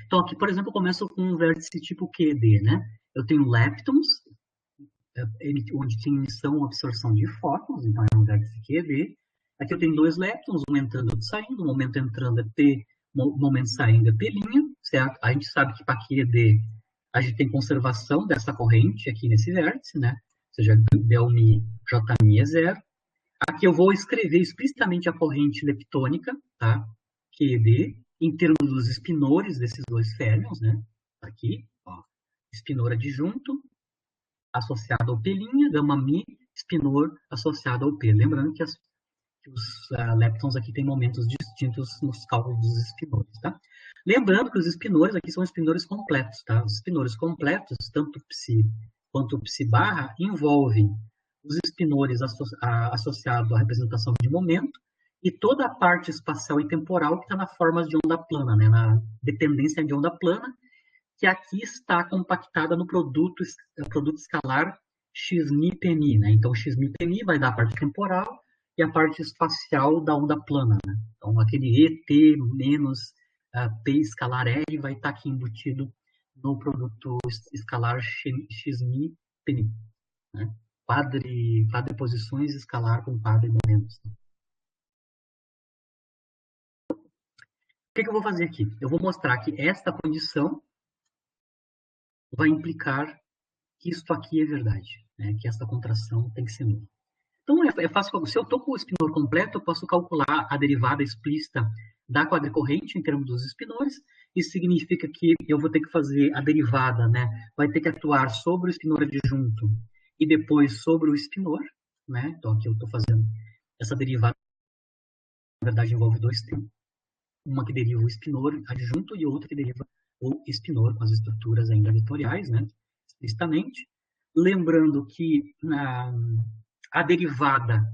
Então, aqui, por exemplo, eu começo com um vértice tipo QED, né? Eu tenho leptons, onde tem emissão ou absorção de fótons, então é um vértice QED. Aqui eu tenho dois leptons, um entrando e outro saindo. O momento entrando é P, o momento saindo é P', certo? A gente sabe que para QED a gente tem conservação dessa corrente aqui nesse vértice, né? Ou seja, Delmi, Jmi é zero. Aqui eu vou escrever explicitamente a corrente leptônica, tá? QED, em termos dos espinores desses dois férmions, né? Aqui, ó, espinor adjunto associado ao P', Gama-Mi, espinor associado ao P. Lembrando que os leptons aqui têm momentos distintos nos cálculos dos espinores, tá? Lembrando que os espinores aqui são espinores completos, tá? Os espinores completos, tanto psi quanto psi barra, envolvem os espinores associados à representação de momento e toda a parte espacial e temporal que está na forma de onda plana, né? Na dependência de onda plana, que aqui está compactada no produto escalar xmi-pmi, né? Então, xmi-pmi vai dar a parte temporal e a parte espacial da onda plana, né? Então, aquele ET menos P escalar R vai estar aqui embutido no produto escalar xmi-pmi, né? Quadriposições escalar com quadrimomentos. O que eu vou fazer aqui? Eu vou mostrar que esta condição vai implicar que isto aqui é verdade, né? Que essa contração tem que ser nula. Então, é fácil. Se eu estou com o espinor completo, eu posso calcular a derivada explícita da quadricorrente em termos dos espinores. Isso significa que eu vou ter que fazer a derivada, né? Vai ter que atuar sobre o espinor adjunto e depois sobre o espinor, né? Então, aqui eu estou fazendo essa derivada, na verdade, envolve dois termos. Uma que deriva o espinor adjunto e outra que deriva o espinor com as estruturas ainda vetoriais, né? Explicitamente. lembrando que a derivada,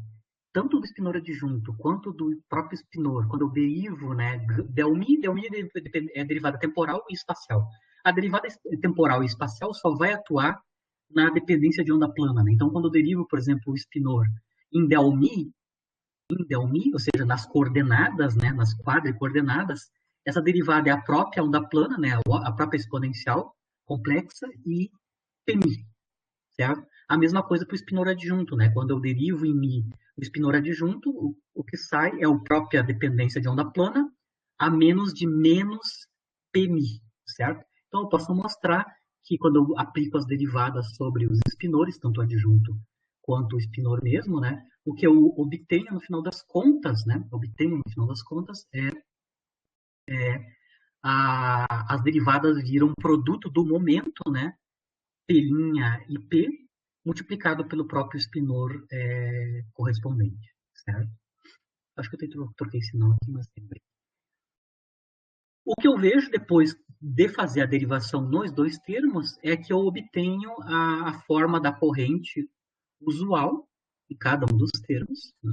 tanto do espinor adjunto quanto do próprio espinor, quando eu derivo, né, del-mi é derivada temporal e espacial. A derivada temporal e espacial só vai atuar na dependência de onda plana, né? Então, quando eu derivo, por exemplo, o espinor em del-mi, ou seja, nas coordenadas, né, nas quadricoordenadas, essa derivada é a própria onda plana, né, a própria exponencial complexa e π-mi, certo? A mesma coisa para o espinor adjunto, né? Quando eu derivo em mi o espinor adjunto, o que sai é a própria dependência de onda plana a menos de menos π-mi, certo? Então, eu posso mostrar que quando eu aplico as derivadas sobre os espinores, tanto o adjunto quanto o espinor mesmo, né? O que eu obtenho no final das contas, né? As derivadas viram produto do momento, né? P' e P, multiplicado pelo próprio espinor correspondente, certo? Acho que eu troquei esse nome aqui, mas lembrei. O que eu vejo depois de fazer a derivação nos dois termos é que eu obtenho a forma da corrente usual em cada um dos termos, né?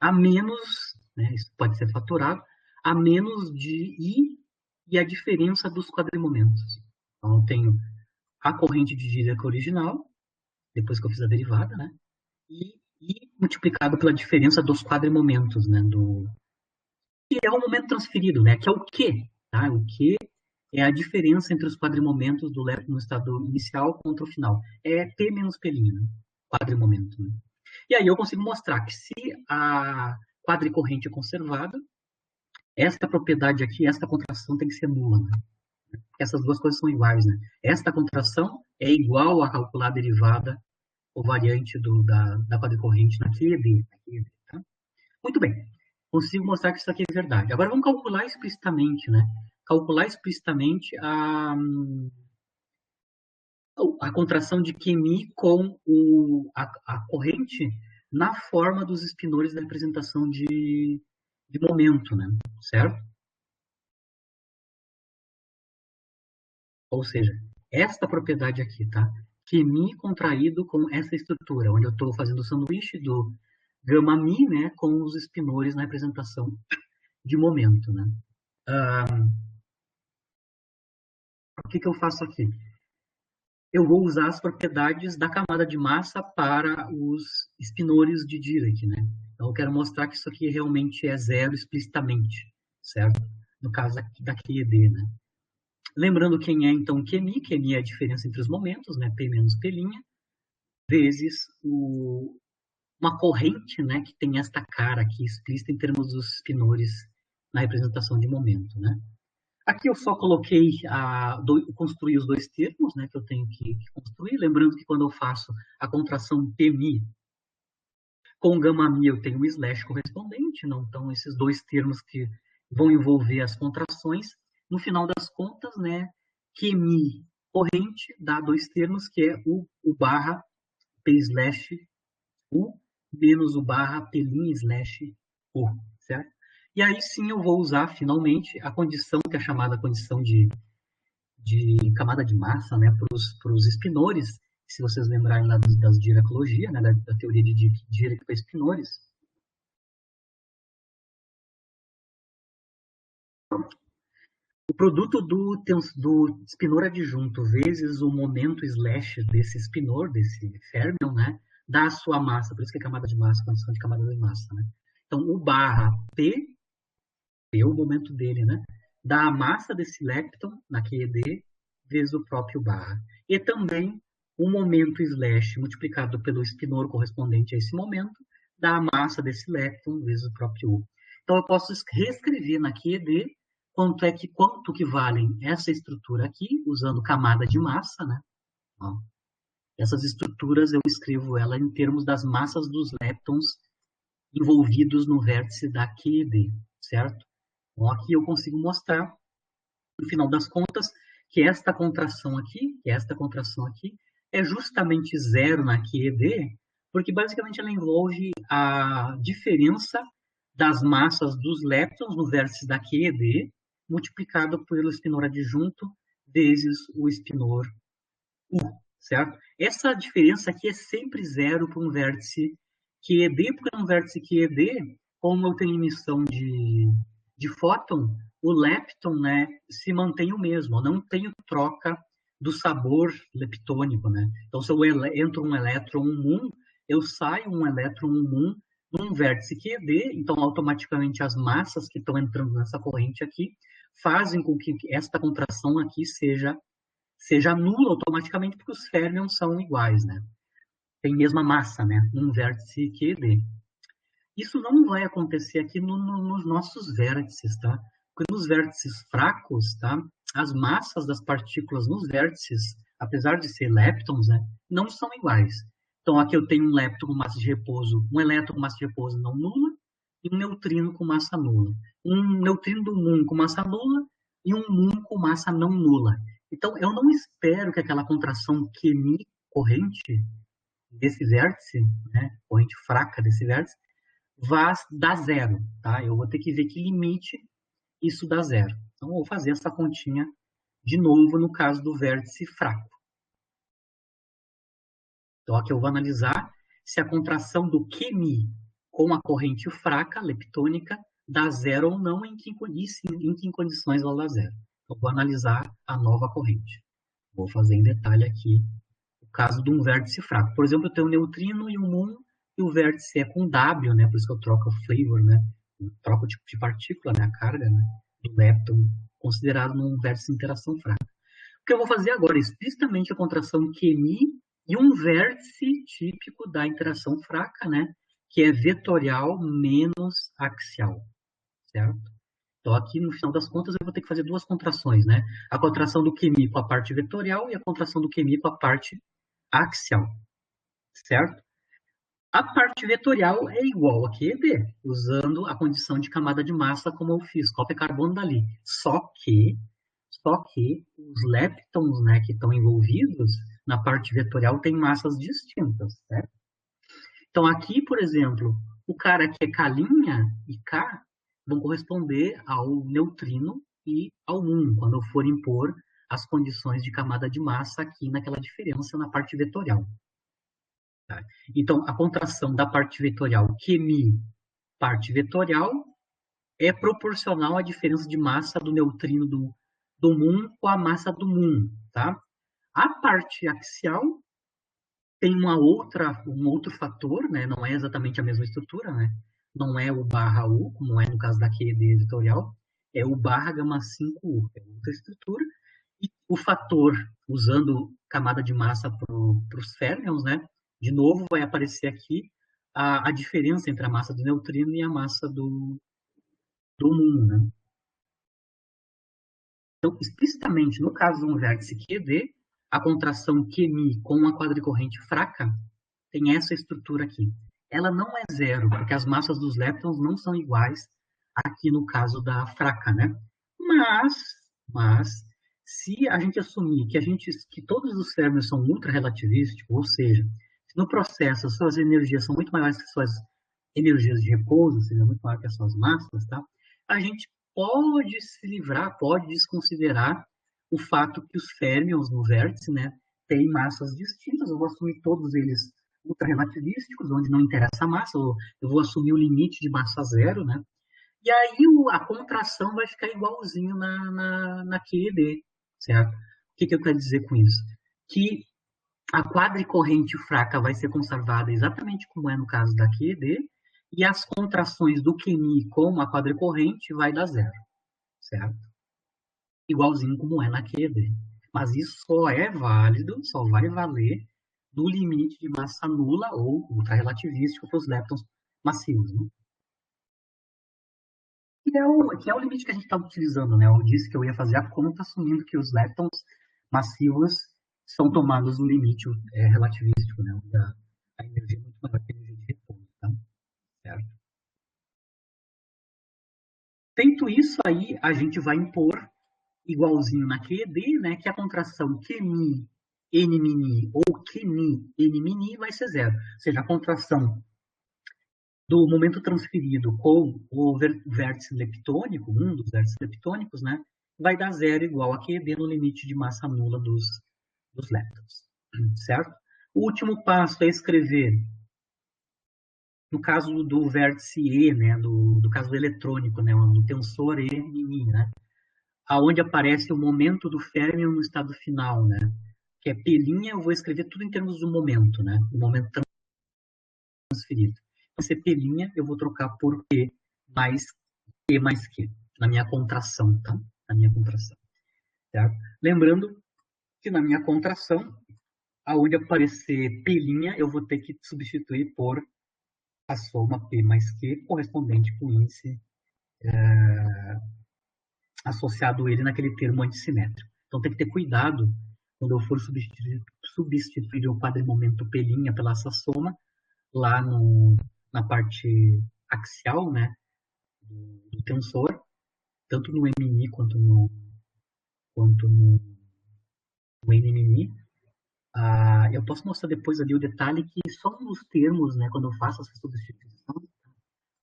A menos, né, isso pode ser fatorado, a menos de I e a diferença dos quadrimomentos. Então, eu tenho a corrente de Dirac original, depois que eu fiz a derivada, né? E multiplicado pela diferença dos quadrimomentos, né? Que é o momento transferido, né? Que é o Q, tá? O Q é a diferença entre os quadrimomentos do lepton no estado inicial contra o final. É P menos P', né? Quadrimomento, né? E aí eu consigo mostrar que se a quadricorrente é conservada, esta propriedade aqui, esta contração tem que ser nula, né? Essas duas coisas são iguais, né? Esta contração é igual a calcular a derivada ou variante da quadricorrente na QED. Tá? Muito bem. Consigo mostrar que isso aqui é verdade. Agora vamos calcular explicitamente, né? Calcular explicitamente a contração de QMI com a corrente na forma dos espinores da representação de momento, né? Certo? Ou seja, esta propriedade aqui, tá? QMI contraído com essa estrutura, onde eu estou fazendo o sanduíche do gama mi, né, com os espinores na representação de momento, né? O que eu faço aqui? Eu vou usar as propriedades da camada de massa para os espinores de Dirac, né? Então, eu quero mostrar que isso aqui realmente é zero explicitamente, certo? No caso da QED, né? Lembrando quem é, então, QMI. QMI é a diferença entre os momentos, né? P menos P', vezes uma corrente, né? Que tem esta cara aqui explícita em termos dos espinores na representação de momento, né? Aqui eu só coloquei, construir os dois termos, né, que eu tenho que construir. Lembrando que quando eu faço a contração P', com γ' eu tenho um slash correspondente, não? Então, esses dois termos que vão envolver as contrações, no final das contas, né, QMI corrente dá dois termos, que é o barra P slash U menos o barra P' slash U, certo? E aí sim eu vou usar, finalmente, a condição, que é chamada condição de camada de massa, né, para os espinores. Se vocês lembrarem lá das diracologia, né, da teoria de Dirac para espinores. O produto do espinor adjunto vezes o momento slash desse espinor, desse fermion, né, dá a sua massa, por isso que é camada de massa, condição de camada de massa, né? Então, o barra P é o momento dele, né? Dá a massa desse lepton na QED vezes o próprio barra. E também o momento slash multiplicado pelo espinor correspondente a esse momento dá a massa desse lepton vezes o próprio U. Então, eu posso reescrever na QED quanto que valem essa estrutura aqui, usando camada de massa, né? Ó, essas estruturas eu escrevo ela em termos das massas dos leptons envolvidos no vértice da QED, certo? Então, aqui eu consigo mostrar, no final das contas, que esta contração aqui é justamente zero na QED, porque basicamente ela envolve a diferença das massas dos leptons no vértice da QED, multiplicado pelo espinor adjunto vezes o espinor U, certo? Essa diferença aqui é sempre zero para um vértice QED, porque um vértice QED, como eu tenho emissão de fóton, o lepton, né, se mantém o mesmo, eu não tenho troca do sabor leptônico, né? Então, se eu entro um elétron um, eu saio um elétron um num vértice QED, então automaticamente as massas que estão entrando nessa corrente aqui fazem com que esta contração aqui seja nula automaticamente, porque os férmions são iguais, né? Tem mesma massa, né? Um vértice QED. Isso não vai acontecer aqui nos nossos vértices, tá? Porque nos vértices fracos, tá? As massas das partículas nos vértices, apesar de ser leptons, né? Não são iguais. Então, aqui eu tenho um lepton com massa de repouso, um elétron com massa de repouso não nula e um neutrino com massa nula. Um neutrino do muon com massa nula e um muon com massa não nula. Então, eu não espero que aquela contração QMI corrente desse vértice, né? Corrente fraca desse vértice, vá dar zero, tá? Eu vou ter que ver que limite isso dá zero. Então, eu vou fazer essa continha de novo no caso do vértice fraco. Então, aqui eu vou analisar se a contração do QMI com a corrente fraca, leptônica, dá zero ou não, em que condições ela dá zero. Então, vou analisar a nova corrente. Vou fazer em detalhe aqui o caso de um vértice fraco. Por exemplo, eu tenho um neutrino e um muon, e o vértice é com W, né? Por isso que eu troco o flavor, né? Eu troco o tipo de partícula, né? A carga, né? Do lepton, considerado num vértice de interação fraca. O que eu vou fazer agora é explicitamente a contração QMI e um vértice típico da interação fraca, né? Que é vetorial menos axial, certo? Então, aqui, no final das contas, eu vou ter que fazer duas contrações, né? A contração do QMI com a parte vetorial e a contração do QMI com a parte axial, certo? A parte vetorial é igual a QED, usando a condição de camada de massa como eu fiz, cópia carbono dali. Só que os leptons, né, que estão envolvidos na parte vetorial têm massas distintas, certo? Então aqui, por exemplo, o cara que é K' e K vão corresponder ao neutrino e ao muon, quando eu for impor as condições de camada de massa aqui naquela diferença na parte vetorial. Tá? Então, a contração da parte vetorial QMI, parte vetorial, é proporcional à diferença de massa do neutrino do muon com a massa do muon. Tá? A parte axial tem um outro fator, né? Não é exatamente a mesma estrutura, né? Não é o barra U, como é no caso da QED vetorial, é o barra gama 5U, é outra estrutura. E o fator, usando camada de massa para os férmions, né? De novo, vai aparecer aqui a diferença entre a massa do neutrino e a massa do muon, né? Então, explicitamente, no caso de um vértice QED, a contração QMI com uma quadricorrente fraca tem essa estrutura aqui. Ela não é zero, porque as massas dos leptons não são iguais aqui no caso da fraca, né? Mas se a gente assumir que todos os férmions são ultra-relativísticos, ou seja, se no processo as suas energias são muito maiores que as suas energias de repouso, ou seja, muito maior que as suas massas, tá? A gente pode se livrar, pode desconsiderar o fato que os férmions no vértice, né, têm massas distintas. Eu vou assumir todos eles ultra-relativísticos, onde não interessa a massa, eu vou assumir o limite de massa zero, né? E aí a contração vai ficar igualzinho na QED, certo? O que eu quero dizer com isso? Que a quadricorrente fraca vai ser conservada exatamente como é no caso da QED, e as contrações do QMI com a quadricorrente vai dar zero, certo? Igualzinho como é na QED. Mas isso só é válido, só vai valer no limite de massa nula ou ultra-relativístico para os leptons massivos, né? Que é o limite que a gente está utilizando, né? Eu disse que eu ia fazer a conta assumindo que os leptons massivos são tomados no limite relativístico, né? A energia é muito maior que a energia de repouso, tá? Certo? Feito isso aí, a gente vai impor igualzinho na QED, né? Que a contração QMI, N-mini ou QMI, N-mini vai ser zero. Ou seja, a contração do momento transferido com o vértice leptônico, um dos vértices leptônicos, né? vai dar zero igual a QED no limite de massa nula dos leptons, certo? O último passo é escrever, no caso do vértice E, né, do caso eletrônico, né, do tensor E, né, aonde aparece o momento do férmio no estado final, né, que é P', eu vou escrever tudo em termos do momento, né, o momento transferido. Então, se é P', eu vou trocar por P mais Q, na minha contração, tá? Na minha contração, certo? Lembrando que na minha contração, aonde aparecer P', eu vou ter que substituir por a soma P mais Q, correspondente com o índice associado a ele naquele termo antissimétrico. Então tem que ter cuidado quando eu for substituir o quadrimomento P' pela essa soma, lá na parte axial, né, do tensor, tanto no MI quanto no NMI. Eu posso mostrar depois ali o detalhe que só um dos termos, né, quando eu faço essa substituição,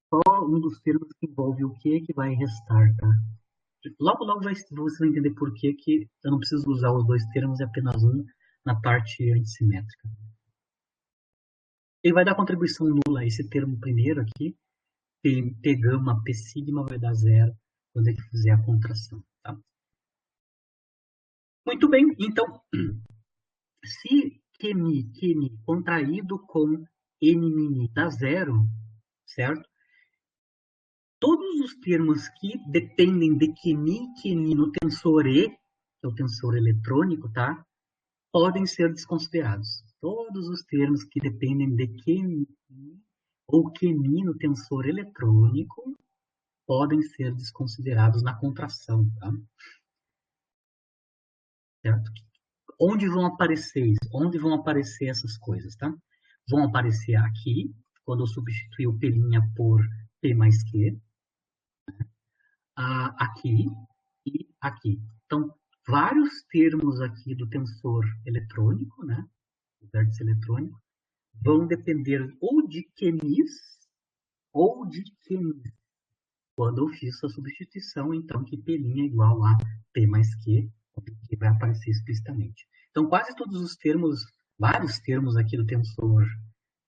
só um dos termos que envolve o que vai restar, tá? Logo você vai entender por que eu não preciso usar os dois termos, é apenas um na parte antissimétrica. Ele vai dar contribuição nula, esse termo primeiro aqui, P gama, P sigma vai dar zero quando ele fizer a contração. Tá? Muito bem, então, se QMI contraído com NMI dá zero, certo? Todos os termos que dependem de QMI no tensor E, que é o tensor eletrônico, tá? Podem ser desconsiderados. Todos os termos que dependem de QMI ou QMI no tensor eletrônico podem ser desconsiderados na contração, tá? Certo? Onde vão aparecer isso? Onde vão aparecer essas coisas, tá? Vão aparecer aqui, quando eu substituir o P' por P mais Q, aqui e aqui. Então, vários termos aqui do tensor eletrônico, né, do vértice eletrônico, vão depender ou de QMIs ou de QMIs. Quando eu fiz a substituição, então, que P' é igual a P mais Q, que vai aparecer explicitamente. Então, quase todos os termos, vários termos aqui do tensor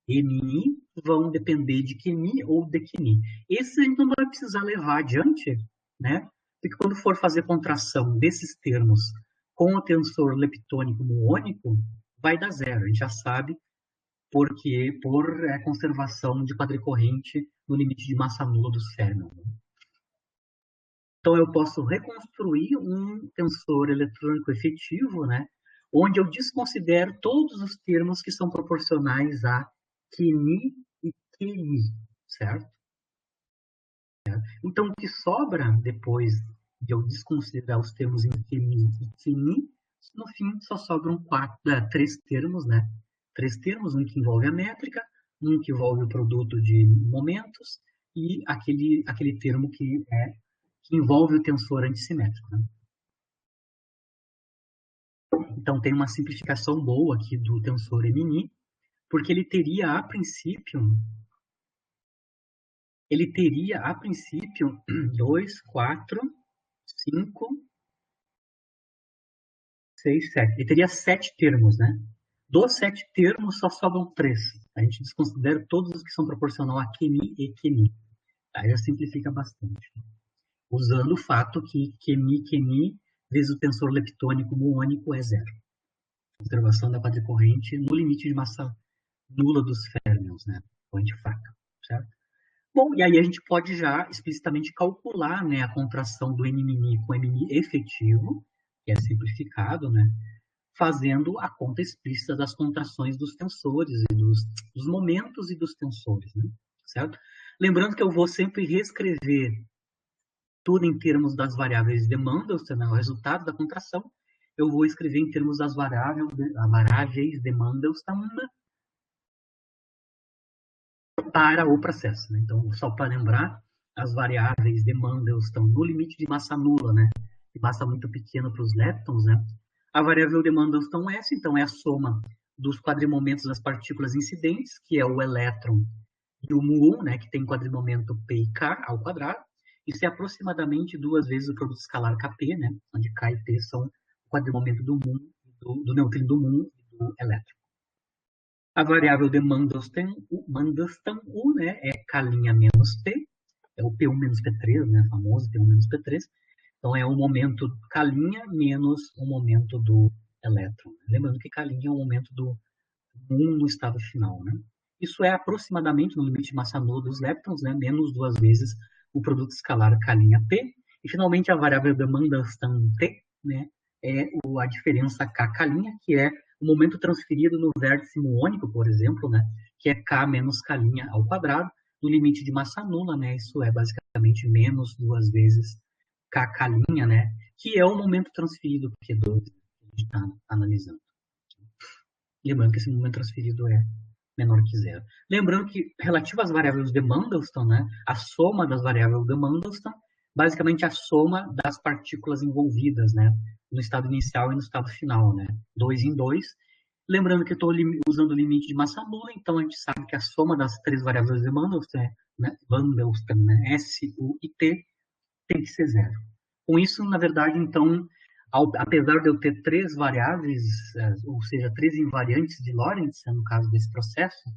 MI vão depender de QMI ou de QMI. Esses a gente não vai precisar levar adiante, né? Porque quando for fazer contração desses termos com o tensor leptônico muônico, vai dar zero. A gente já sabe porque por conservação de quadricorrente no limite de massa nula dos férmions. Né? Então eu posso reconstruir um tensor eletrônico efetivo, né? Onde eu desconsidero todos os termos que são proporcionais a QMI e QMI, certo? Então, o que sobra depois de eu desconsiderar os termos em QMI e QMI, no fim só sobram três termos, né? Três termos, um que envolve a métrica, um que envolve o produto de momentos e aquele termo que envolve o tensor antissimétrico. Né? Então, tem uma simplificação boa aqui do tensor MI, porque ele teria, a princípio, 2, 4, 5, 6, 7. Ele teria 7 termos, né? Dos 7 termos, só sobram 3. A gente desconsidera todos os que são proporcional a QMI e QMI. Aí já simplifica bastante. Usando o fato que QMI vezes o tensor leptônico muônico é zero. Observação da quadricorrente no limite de massa nula dos férmions, né? Corrente fraca, certo? Bom, e aí a gente pode já explicitamente calcular, né, a contração do NMI com MI efetivo, que é simplificado, né, fazendo a conta explícita das contrações dos tensores e dos momentos e dos tensores, né, certo? Lembrando que eu vou sempre reescrever tudo em termos das variáveis de Mendelssohn, né, o resultado da contração, eu vou escrever em termos das variáveis de Mendelssohn para o processo. Né? Então, só para lembrar, as variáveis de Mendelssohn no limite de massa nula, né? De massa muito pequena para os leptons, né? A variável de Mendelssohn S, então, é a soma dos quadrimomentos das partículas incidentes, que é o elétron e o muon, né? Que tem quadrimomento P e K ao quadrado. Isso é aproximadamente 2 vezes o produto escalar Kp, né? Onde K e P são o quadrimomento do muon, do neutrino do muon e do elétron. A variável de Mandelstam U, né, é K' menos P, é o P1 menos P3, né, famoso P1 menos P3. Então é o momento K' menos o momento do elétron. Lembrando que K' é o momento do muon no estado final, né? Isso é aproximadamente, no limite de massa nula dos leptons, né, menos 2 vezes o produto escalar K'-P. E, finalmente, a variável de Mandelstam T, né, é a diferença K', que é o momento transferido no vértice muônico, por exemplo, né, que é K menos K' ao quadrado, no limite de massa nula, né, isso é basicamente menos 2 vezes K', né, que é o momento transferido Q2 que a gente está analisando. Lembrando que esse momento transferido é menor que zero. Lembrando que, relativo às variáveis de Mandelstam, né, a soma das variáveis de Mandelstam, basicamente a soma das partículas envolvidas, né, no estado inicial e no estado final, né, 2 em 2. Lembrando que eu estou usando o limite de massa nula, então a gente sabe que a soma das 3 variáveis de Mandelstam, né, S, U e T, tem que ser zero. Com isso, na verdade, então, apesar de eu ter 3 variáveis, ou seja, 3 invariantes de Lorentz, no caso desse processo,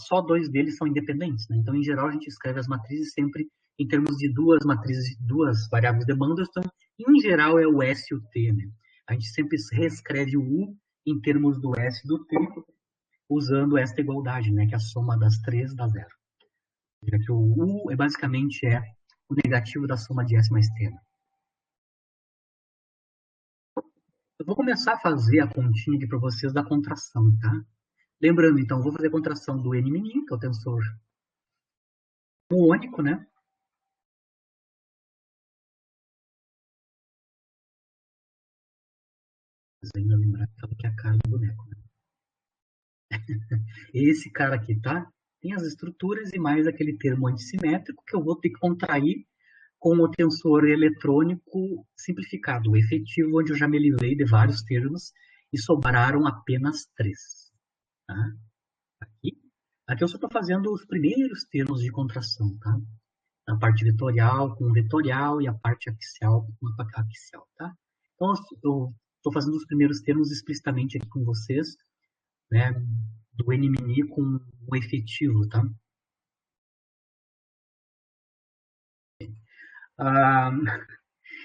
só 2 deles são independentes, né? Então, em geral, a gente escreve as matrizes sempre em termos de 2 matrizes, 2 variáveis de Mandelstam, e em geral é o S e o T, né? A gente sempre reescreve o U em termos do S e do T, usando esta igualdade, né? Que é a soma das 3 dá zero. Já que o U basicamente é o negativo da soma de S mais T. Né? Eu vou começar a fazer a continha aqui para vocês da contração, tá? Lembrando, então, vou fazer a contração do N-, que é o tensor muônico, né? Vocês ainda lembrar que é a cara do boneco, né? Esse cara aqui, tá? Tem as estruturas e mais aquele termo antissimétrico que eu vou ter que contrair com o tensor eletrônico simplificado, o efetivo, onde eu já me livrei de vários termos e sobraram apenas 3. Tá? Aqui eu só estou fazendo os primeiros termos de contração, tá? A parte vetorial com vetorial e a parte axial com axial, tá? Então eu estou fazendo os primeiros termos explicitamente aqui com vocês, né? Do N-, com o efetivo, tá? Ah,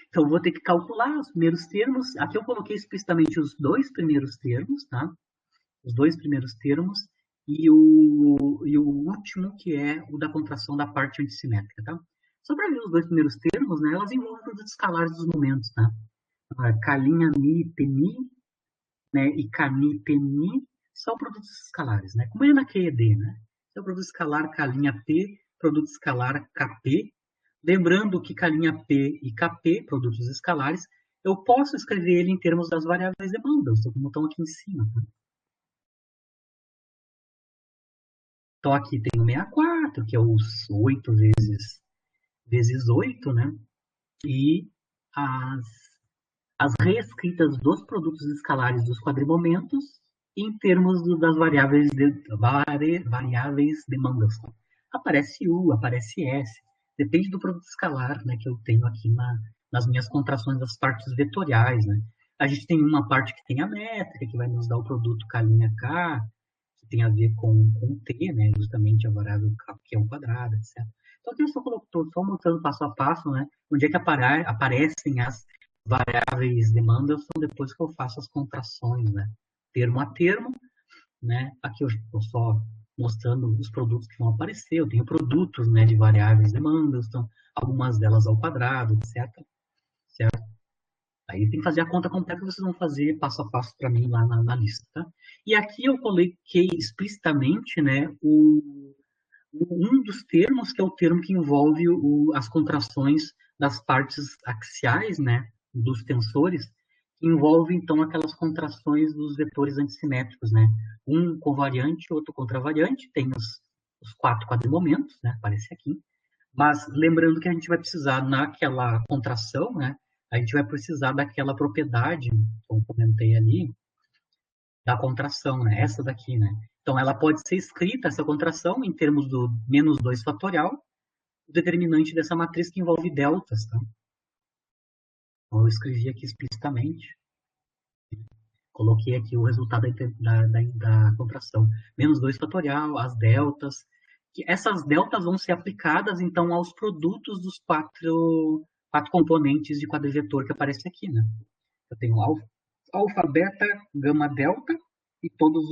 então, eu vou ter que calcular os primeiros termos. Aqui eu coloquei explicitamente os 2 primeiros termos, tá? Os 2 primeiros termos e o último, que é o da contração da parte antissimétrica, tá? Só para ver os 2 primeiros termos, né? Elas envolvem produtos escalares dos momentos, tá? K', Mi, P', né? E K', P' são produtos escalares, né? Como é na QED, né? É o produto escalar K', P, produto escalar Kp. Lembrando que K' P e Kp, produtos escalares, eu posso escrever ele em termos das variáveis de Mandelstam, como estão aqui em cima. Tá? Então aqui tem o 64, que é os 8 vezes 8, né? E as reescritas dos produtos escalares dos quadrimomentos em termos das variáveis de Mandelstam. Aparece U, aparece S, depende do produto escalar, né, que eu tenho aqui nas minhas contrações das partes vetoriais. Né? A gente tem uma parte que tem a métrica, que vai nos dar o produto K', que tem a ver com T, né, justamente a variável K, que é o quadrado, etc. Então, aqui eu estou só mostrando passo a passo, né, onde é que aparecem as variáveis de Mandelstam depois que eu faço as contrações, né, termo a termo, né, aqui eu estou só mostrando os produtos que vão aparecer, eu tenho produtos, né, de variáveis de Mandelstam, algumas delas ao quadrado, etc. Certo? Aí tem que fazer a conta completa que vocês vão fazer passo a passo para mim lá na lista. Tá? E aqui eu coloquei explicitamente, né, um dos termos, que é o termo que envolve as contrações das partes axiais, né, dos tensores, que envolve, então, aquelas contrações dos vetores antissimétricos, né, um covariante, outro contravariante, tem os 4 quadrimomentos, né, aparece aqui, mas lembrando que a gente vai precisar, naquela contração, né, a gente vai precisar daquela propriedade, como comentei ali, da contração, né? Essa daqui, né? Então, ela pode ser escrita, essa contração, em termos do menos 2 fatorial, o determinante dessa matriz que envolve deltas, tá? Então, eu escrevi aqui explicitamente, coloquei aqui o resultado da contração. Menos 2 fatorial, as deltas, que essas deltas vão ser aplicadas, então, aos produtos dos quatro componentes de quadrivetor que aparece aqui, né? Eu tenho alfa, beta, gama, delta e todos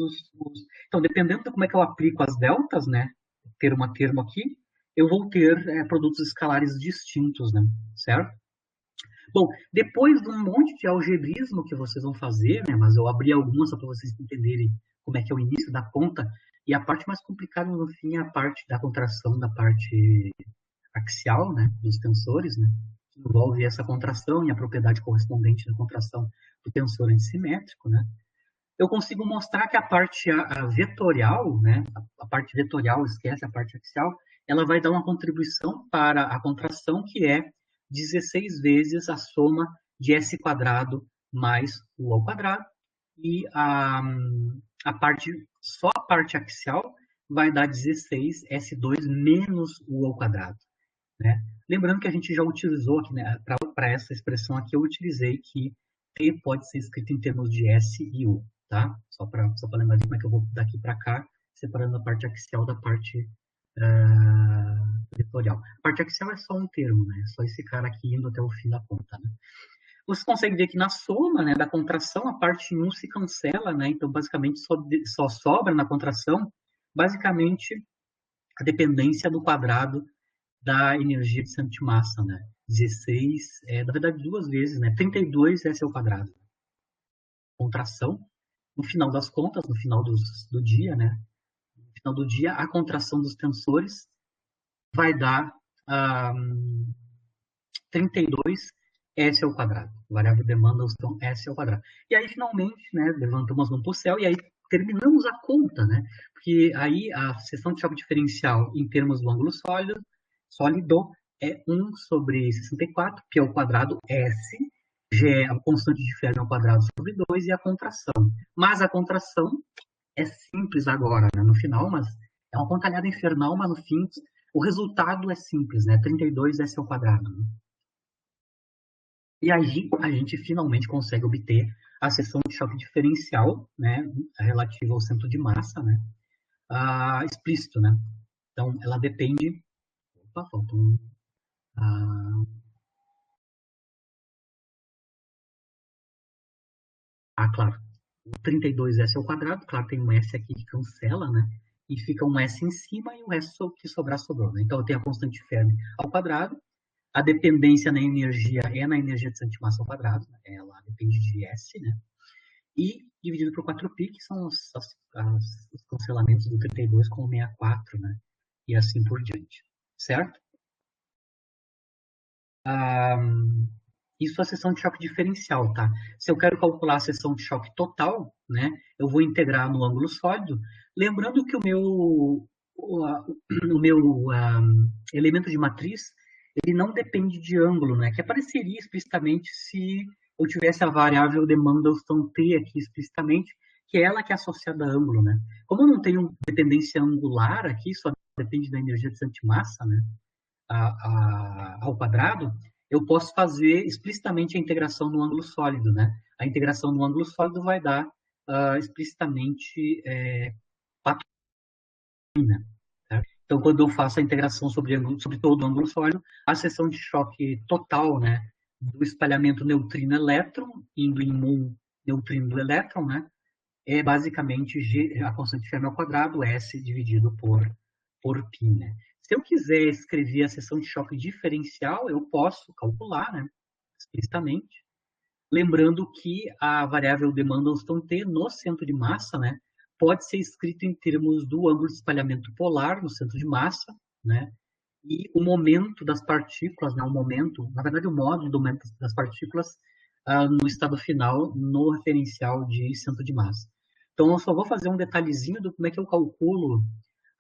Então, dependendo de como é que eu aplico as deltas, né? Termo a termo aqui, eu vou ter produtos escalares distintos, né? Certo? Bom, depois de um monte de algebrismo que vocês vão fazer, né? Mas eu abri algumas só para vocês entenderem como é que é o início da conta. E a parte mais complicada, no fim, é a parte da contração da parte axial, né? Dos tensores, né? Envolve essa contração e a propriedade correspondente da contração do tensor antissimétrico, né? Eu consigo mostrar que a parte vetorial, né? A parte vetorial, esquece a parte axial, ela vai dar uma contribuição para a contração que é 16 vezes a soma de s quadrado mais u ao quadrado, e só a parte axial vai dar 16 S2 menos u ao quadrado, né? Lembrando que a gente já utilizou aqui, né, para essa expressão aqui, eu utilizei que T pode ser escrito em termos de S e U, tá? Só para lembrar de como é que eu vou daqui para cá, separando a parte axial da parte vetorial. A parte axial é só um termo, né? Só esse cara aqui indo até o fim da conta, né? Você consegue ver que na soma, né, da contração, a parte 1 se cancela, né? Então, basicamente, só sobra na contração, basicamente, a dependência do quadrado da energia de centro de massa, né? 16, na verdade, duas vezes, né? 32 S ao quadrado. Contração. No final das contas, no final do dia, né? No final do dia, a contração dos tensores vai dar 32 S ao quadrado. Variável demanda então S ao quadrado. E aí, finalmente, né? Levantamos as mãos para o céu e aí terminamos a conta, né? Porque aí a seção de choque diferencial em termos do ângulo sólido é 1 sobre 64, pi ao quadrado S, G é a constante de Fermi ao quadrado sobre 2 e a contração. Mas a contração é simples agora, né, no final, mas é uma contalhada infernal, mas no fim o resultado é simples, né? 32 S ao quadrado. Né? E aí a gente finalmente consegue obter a seção de choque diferencial, né, relativa ao centro de massa, né, explícito, né? Então ela depende. Opa, falta um. Claro. O 32S ao quadrado, claro, tem um S aqui que cancela, né? E fica um S em cima e o resto que sobrar sobrou, né? Então eu tenho a constante Fermi ao quadrado, a dependência na energia é na energia de centro de massa ao quadrado, né? Ela depende de S, né? E dividido por 4π, que são os cancelamentos do 32 com o 64, né? E assim por diante, certo? Isso é a seção de choque diferencial, tá? Se eu quero calcular a seção de choque total, né, eu vou integrar no ângulo sólido, lembrando que o meu elemento de matriz, ele não depende de ângulo, né, que apareceria explicitamente se eu tivesse a variável de Mandelstam T aqui explicitamente, que é ela que é associada a ângulo, né. Como eu não tenho dependência angular aqui, só depende da energia de centro de massa, né, ao quadrado, eu posso fazer explicitamente a integração no ângulo sólido, né? A integração no ângulo sólido vai dar explicitamente 4π, né? Então, quando eu faço a integração sobre todo o ângulo sólido, a seção de choque total, né, do espalhamento neutrino-elétron, indo em um neutrino do elétron, né, é basicamente a constante de Fermi ao quadrado, S dividido por π, né? Se eu quiser escrever a seção de choque diferencial, eu posso calcular, né, explicitamente, lembrando que a variável de Mandelstam T no centro de massa, né, pode ser escrita em termos do ângulo de espalhamento polar no centro de massa, né, e o momento das partículas, né, na verdade o módulo do momento das partículas no estado final no referencial de centro de massa. Então eu só vou fazer um detalhezinho do como é que eu calculo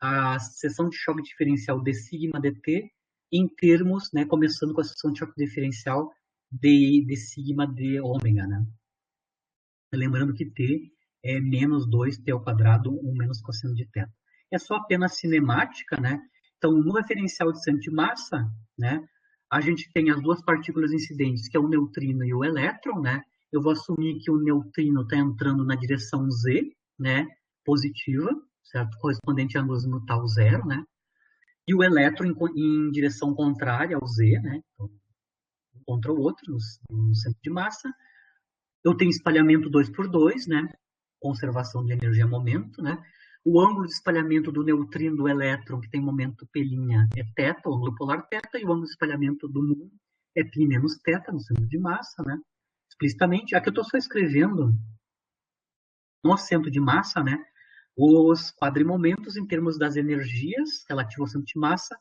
a seção de choque diferencial de sigma dt em termos, né, começando com a seção de choque diferencial de sigma de ômega, né? Lembrando que t é menos 2t ao quadrado, 1 menos cosseno de θ. É só apenas cinemática, né? Então, no referencial de centro de massa, né, a gente tem as duas partículas incidentes, que é o neutrino e o elétron, né? Eu vou assumir que o neutrino está entrando na direção Z, né, positiva, certo? Correspondente à luz azimutal zero, né? E o elétron em direção contrária ao Z, né? Então, um contra o outro, no centro de massa. Eu tenho espalhamento 2 por 2, né? Conservação de energia-momento, né? O ângulo de espalhamento do neutrino do elétron, que tem momento π', é θ, o ângulo polar θ, e o ângulo de espalhamento do muon é π menos θ, no centro de massa, né? Explicitamente. Aqui eu estou só escrevendo no centro de massa, né? Os quadrimomentos em termos das energias relativas ao centro de massa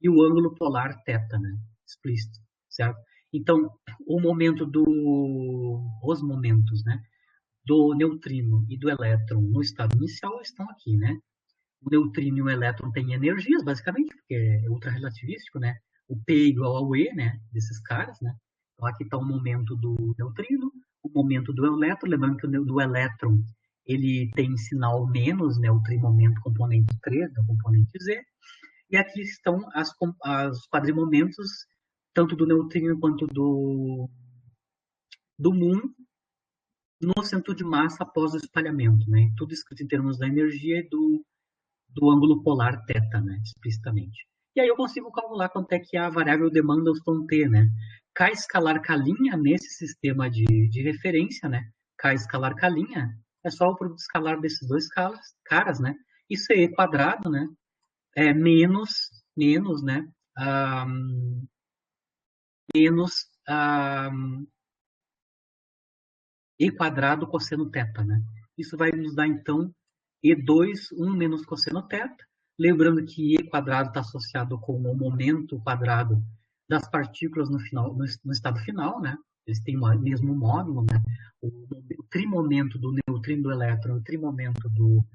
e o ângulo polar θ, né? Explícito, certo? Então, os momentos, né, do neutrino e do elétron no estado inicial estão aqui, né? O neutrino e o elétron têm energias, basicamente, porque é ultrarrelativístico, né? O P igual ao E, né, desses caras, né? Então, aqui está o momento do neutrino, o momento do elétron, lembrando que o do elétron ele tem sinal menos, né, o trimomento componente 3, o componente Z, e aqui estão os quadrimomentos, tanto do neutrino quanto do muon, no centro de massa após o espalhamento, né? Tudo escrito em termos da energia e do ângulo polar θ, né? Explicitamente. E aí eu consigo calcular quanto é que é a variável demanda Houston T, né? K escalar K' nesse sistema de referência, né? K escalar K' é só o produto escalar desses dois caras, né? Isso é E quadrado, né? É menos, né? Menos E quadrado cosseno θ, né? Isso vai nos dar, então, E2, 1 menos cosseno θ. Lembrando que E quadrado está associado com o momento quadrado das partículas no estado final, né? Eles têm o mesmo módulo, né? O trimomento do neutrino do elétron e o trimomento do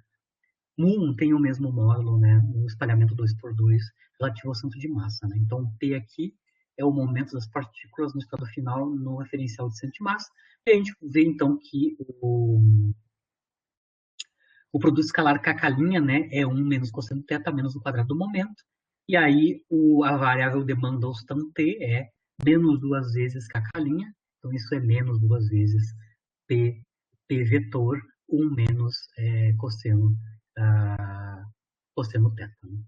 muon tem o mesmo módulo, né? O espalhamento 2 por 2 relativo ao centro de massa, né? Então, P aqui é o momento das partículas no estado final no referencial de centro de massa. E a gente vê, então, que o produto escalar K', né, é 1 menos cosseno θ menos o quadrado do momento. E aí a variável demanda Houston T é menos 2 vezes K'. Então, isso é menos 2 vezes P vetor, 1 menos cosseno θ. Né?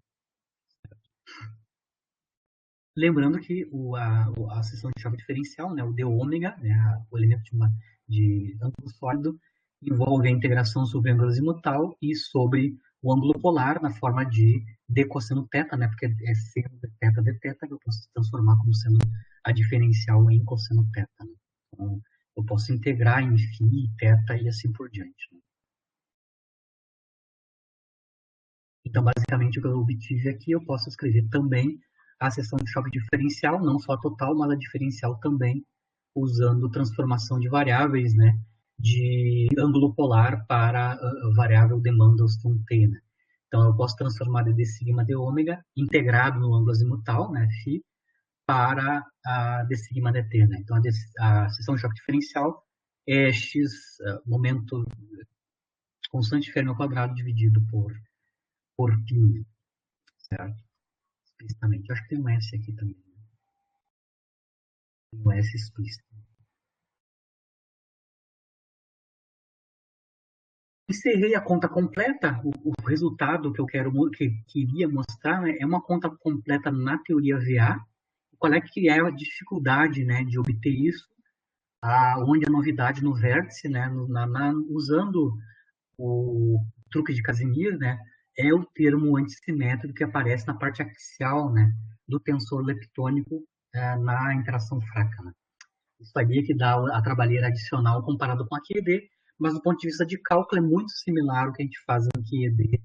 Lembrando que a seção de choque diferencial, né, o d ômega, né, o elemento de ângulo sólido, envolve a integração sobre o ângulo azimutal e sobre o ângulo polar na forma de d cosseno θ, né, porque é seno de θ de θ que eu posso transformar como sendo a diferencial em cosseno θ. Né? Então, eu posso integrar em φ, θ e assim por diante. Né? Então, basicamente, o que eu obtive aqui, eu posso escrever também a seção de choque diferencial, não só a total, mas a diferencial também, usando transformação de variáveis, né, de ângulo polar para a variável demanda Houston T. Né? Então, eu posso transformar de d sigma de ômega, integrado no ângulo azimutal, né, φ, para a d sigma dt. Né? Então, a seção de choque diferencial é x momento constante de Fermi ao quadrado dividido por π, certo? Explicitamente. Eu acho que tem um S aqui também. Tem um S explícito. Encerrei a conta completa. O resultado que eu queria mostrar, né, é uma conta completa na teoria VA. Qual é que é a dificuldade, né, de obter isso? Onde a novidade no vértice, né, usando o truque de Casimir, né, é o termo antissimétrico que aparece na parte axial, né, do tensor leptônico na interação fraca. Né? Isso aí é que dá a trabalheira adicional comparado com a QED, mas do ponto de vista de cálculo é muito similar ao que a gente faz no QED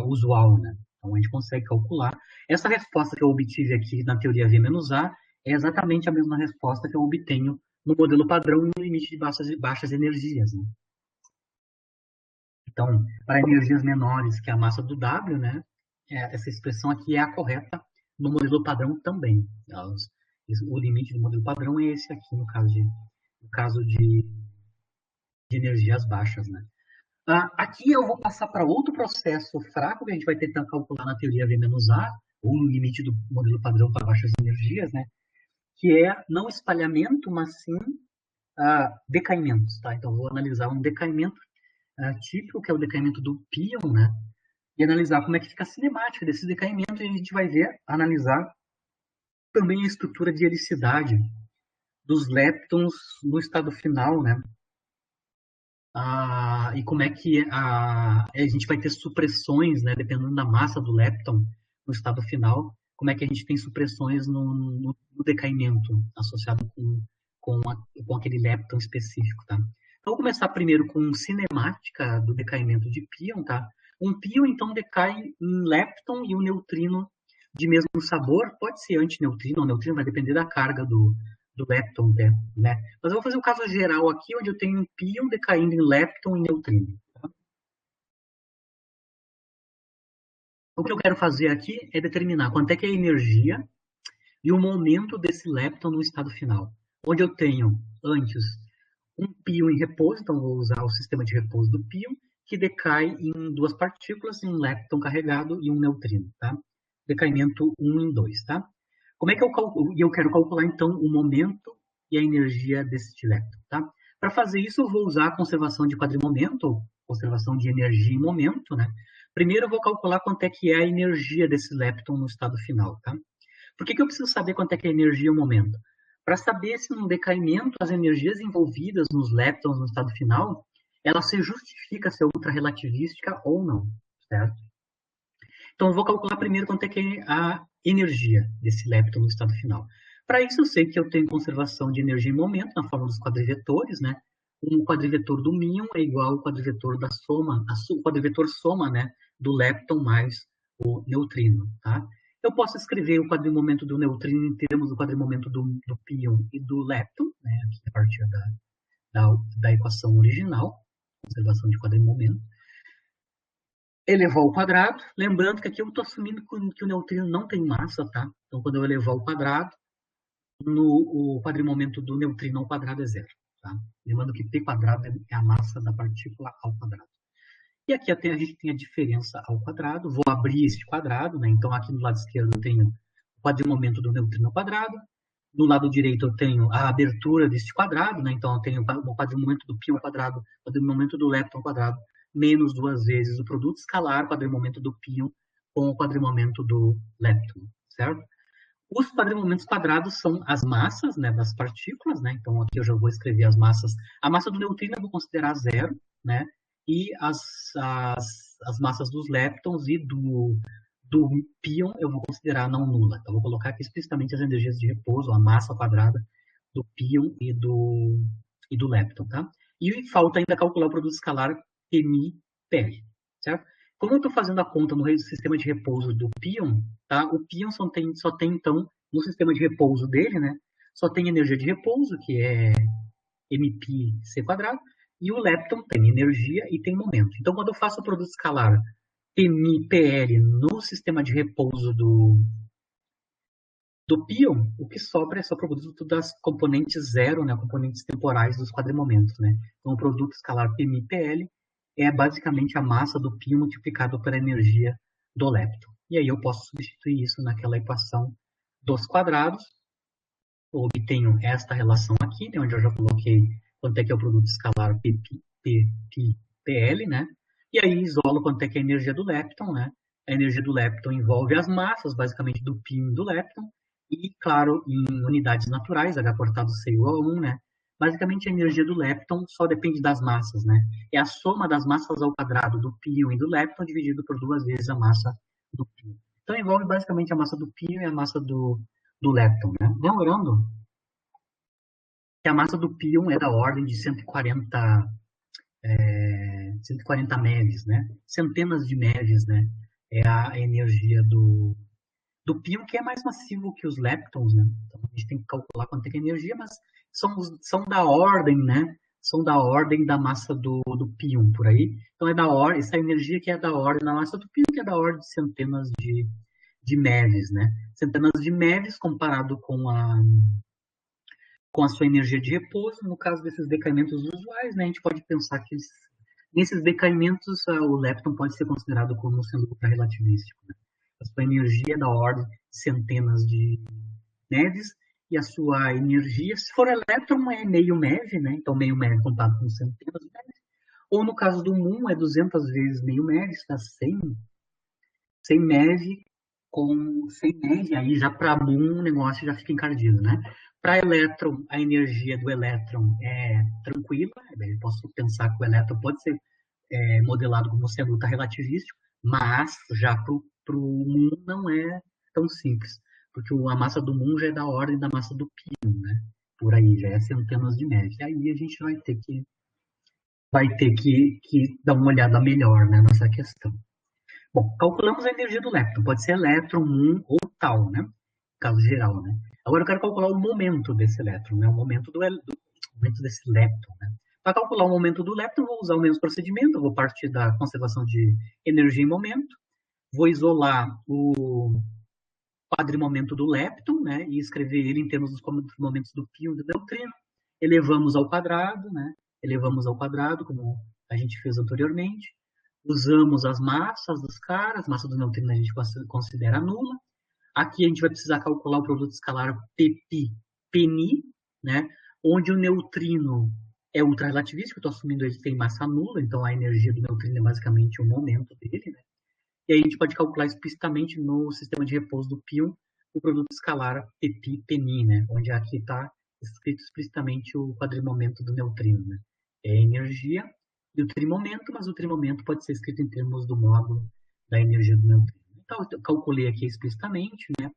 usual. Né? Então a gente consegue calcular. Essa resposta que eu obtive aqui na teoria V-A é exatamente a mesma resposta que eu obtenho no modelo padrão no limite de baixas energias. Né? Então, para energias menores que a massa do W, né, essa expressão aqui é a correta no modelo padrão também. O limite do modelo padrão é esse aqui, no caso de energias baixas. Né? Aqui eu vou passar para outro processo fraco que a gente vai tentar calcular na teoria V-A, ou no limite do modelo padrão para baixas energias, né? Que é não espalhamento, mas sim decaimentos, tá? Então, vou analisar um decaimento típico, que é o decaimento do pion, né? E analisar como é que fica a cinemática desse decaimento, e a gente vai analisar também a estrutura de helicidade dos leptons no estado final, né? E como é que a gente vai ter supressões, né? Dependendo da massa do lepton no estado final, como é que a gente tem supressões no decaimento associado com aquele lepton específico, tá? Então, vou começar primeiro com cinemática do decaimento de pion, tá? Um pion, então, decai em lepton e um neutrino de mesmo sabor, pode ser antineutrino ou neutrino, vai depender da carga do lepton, né? Mas eu vou fazer o caso geral aqui, onde eu tenho um pion decaindo em lepton e neutrino. Tá? O que eu quero fazer aqui é determinar quanto é que é a energia e o momento desse lepton no estado final. Onde eu tenho, antes, um pion em repouso, então vou usar o sistema de repouso do pion, que decai em duas partículas, um lepton carregado e um neutrino, tá? Decaimento 1 em 2, tá? Como é que eu calculo? E eu quero calcular, então, o momento e a energia desse lepton, tá? Para fazer isso, eu vou usar a conservação de quadrimomento, ou conservação de energia em momento, né? Primeiro, eu vou calcular quanto é que é a energia desse lepton no estado final, tá? Por que eu preciso saber quanto é que é a energia e o momento? Para saber se no decaimento as energias envolvidas nos leptons no estado final, ela se justifica ser ultrarrelativística ou não, certo? Então, eu vou calcular primeiro quanto é que é a energia desse lepton no estado final. Para isso, eu sei que eu tenho conservação de energia em momento na forma dos quadrivetores, né? Um quadrivetor do míon é igual ao quadrivetor da soma, o quadrivetor soma, né, do lepton mais o neutrino, tá? Eu posso escrever o quadrimomento do neutrino em termos do quadrimomento do pion e do lepton, né, aqui a partir da equação original, conservação de quadrimomento. Elevar ao quadrado, lembrando que aqui eu estou assumindo que o neutrino não tem massa, tá? Então, quando eu elevar ao quadrado, o quadrimomento do neutrino ao quadrado é zero, tá? Lembrando que P quadrado é a massa da partícula ao quadrado. E aqui a gente tem a diferença ao quadrado. Vou abrir este quadrado, né? Então, aqui no lado esquerdo eu tenho o quadrimomento do neutrino ao quadrado. No lado direito eu tenho a abertura deste quadrado, né? Então, eu tenho o quadrimomento do pion ao quadrado, o quadrimomento do lepton ao quadrado, menos duas vezes o produto escalar, quadrimomento do pion com o quadrimomento do lepton, certo? Os quadrimomentos quadrados são as massas, né, das partículas, né? Então aqui eu já vou escrever as massas. A massa do neutrino eu vou considerar zero, né? E as massas dos leptons e do pion eu vou considerar não nula. Então vou colocar aqui explicitamente as energias de repouso, a massa quadrada do pion e do lepton, tá? E falta ainda calcular o produto escalar PMI-PL, certo? Como eu estou fazendo a conta no sistema de repouso do pion, tá? O pion só tem, então, no sistema de repouso dele, né? Só tem energia de repouso, que é mπc quadrado, e o lepton tem energia e tem momento. Então, quando eu faço o produto escalar PMI-PL no sistema de repouso do pion, o que sobra é só o produto das componentes zero, né, componentes temporais dos quadrimomentos, né? Então, o produto escalar PMI-PL é basicamente a massa do pion multiplicado pela energia do lepton. E aí eu posso substituir isso naquela equação dos quadrados. Eu obtenho esta relação aqui, né, onde eu já coloquei quanto é que é o produto escalar PL, né? E aí isolo quanto é que é a energia do lepton, né? A energia do lepton envolve as massas, basicamente do pion e do lepton, e, claro, em unidades naturais, H cortado C igual a 1, né? Basicamente, a energia do lepton só depende das massas, né? É a soma das massas ao quadrado do pion e do lepton dividido por duas vezes a massa do pion. Então, envolve basicamente a massa do pion e a massa do lepton, né? Lembrando que a massa do pion é da ordem de 140 MeV, né? Centenas de MeV, né? É a energia do pion, que é mais massivo que os leptons, né? Então a gente tem que calcular quanto é que é a energia, mas são da ordem, né? São da ordem da massa do pion, por aí. Então é da ordem, essa energia que é da ordem da massa do pion, que é da ordem de centenas de MeV, né? Centenas de MeV comparado com a sua energia de repouso. No caso desses decaimentos usuais, né, a gente pode pensar que nesses decaimentos o lepton pode ser considerado como sendo ultrarrelativístico, né? A sua energia é da ordem de centenas de MeVs, e a sua energia, se for elétron, é meio MeV, né? Então meio MeV contado com centenas de MeVs. Ou no caso do muon, é 200 vezes meio MeV, está 100 MeV com 100 MeV, aí já para muon o negócio já fica encardido, né? Para elétron, a energia do elétron é tranquila, eu posso pensar que o elétron pode ser modelado como sendo ultra-relativístico, mas já para o muon não é tão simples, porque a massa do muon já é da ordem da massa do pion, né? Por aí, já é centenas de MeV. E aí a gente vai ter que dar uma olhada melhor, né, nessa questão. Bom, calculamos a energia do lepton. Pode ser elétron, muon ou tal, né? Caso geral, né? Agora eu quero calcular o momento desse elétron, né? O momento momento desse lepton, né? Para calcular o momento do lepton, vou usar o mesmo procedimento. Eu vou partir da conservação de energia em momento. Vou isolar o quadrimomento do lepton, né? E escrever ele em termos dos momentos do pion e do neutrino. Elevamos ao quadrado, né? Elevamos ao quadrado, como a gente fez anteriormente. Usamos as massas dos caras, massa do neutrino a gente considera nula. Aqui a gente vai precisar calcular o produto escalar Pp, Pni, né? Onde o neutrino é ultrarrelativístico, eu estou assumindo ele tem massa nula, então a energia do neutrino é basicamente o momento dele, né? E aí a gente pode calcular explicitamente no sistema de repouso do pion o produto escalar Pp, Pni, né? Onde aqui está escrito explicitamente o quadrimomento do neutrino, né? É energia e o trimomento, mas o trimomento pode ser escrito em termos do módulo da energia do neutrino. Então, eu calculei aqui explicitamente, né?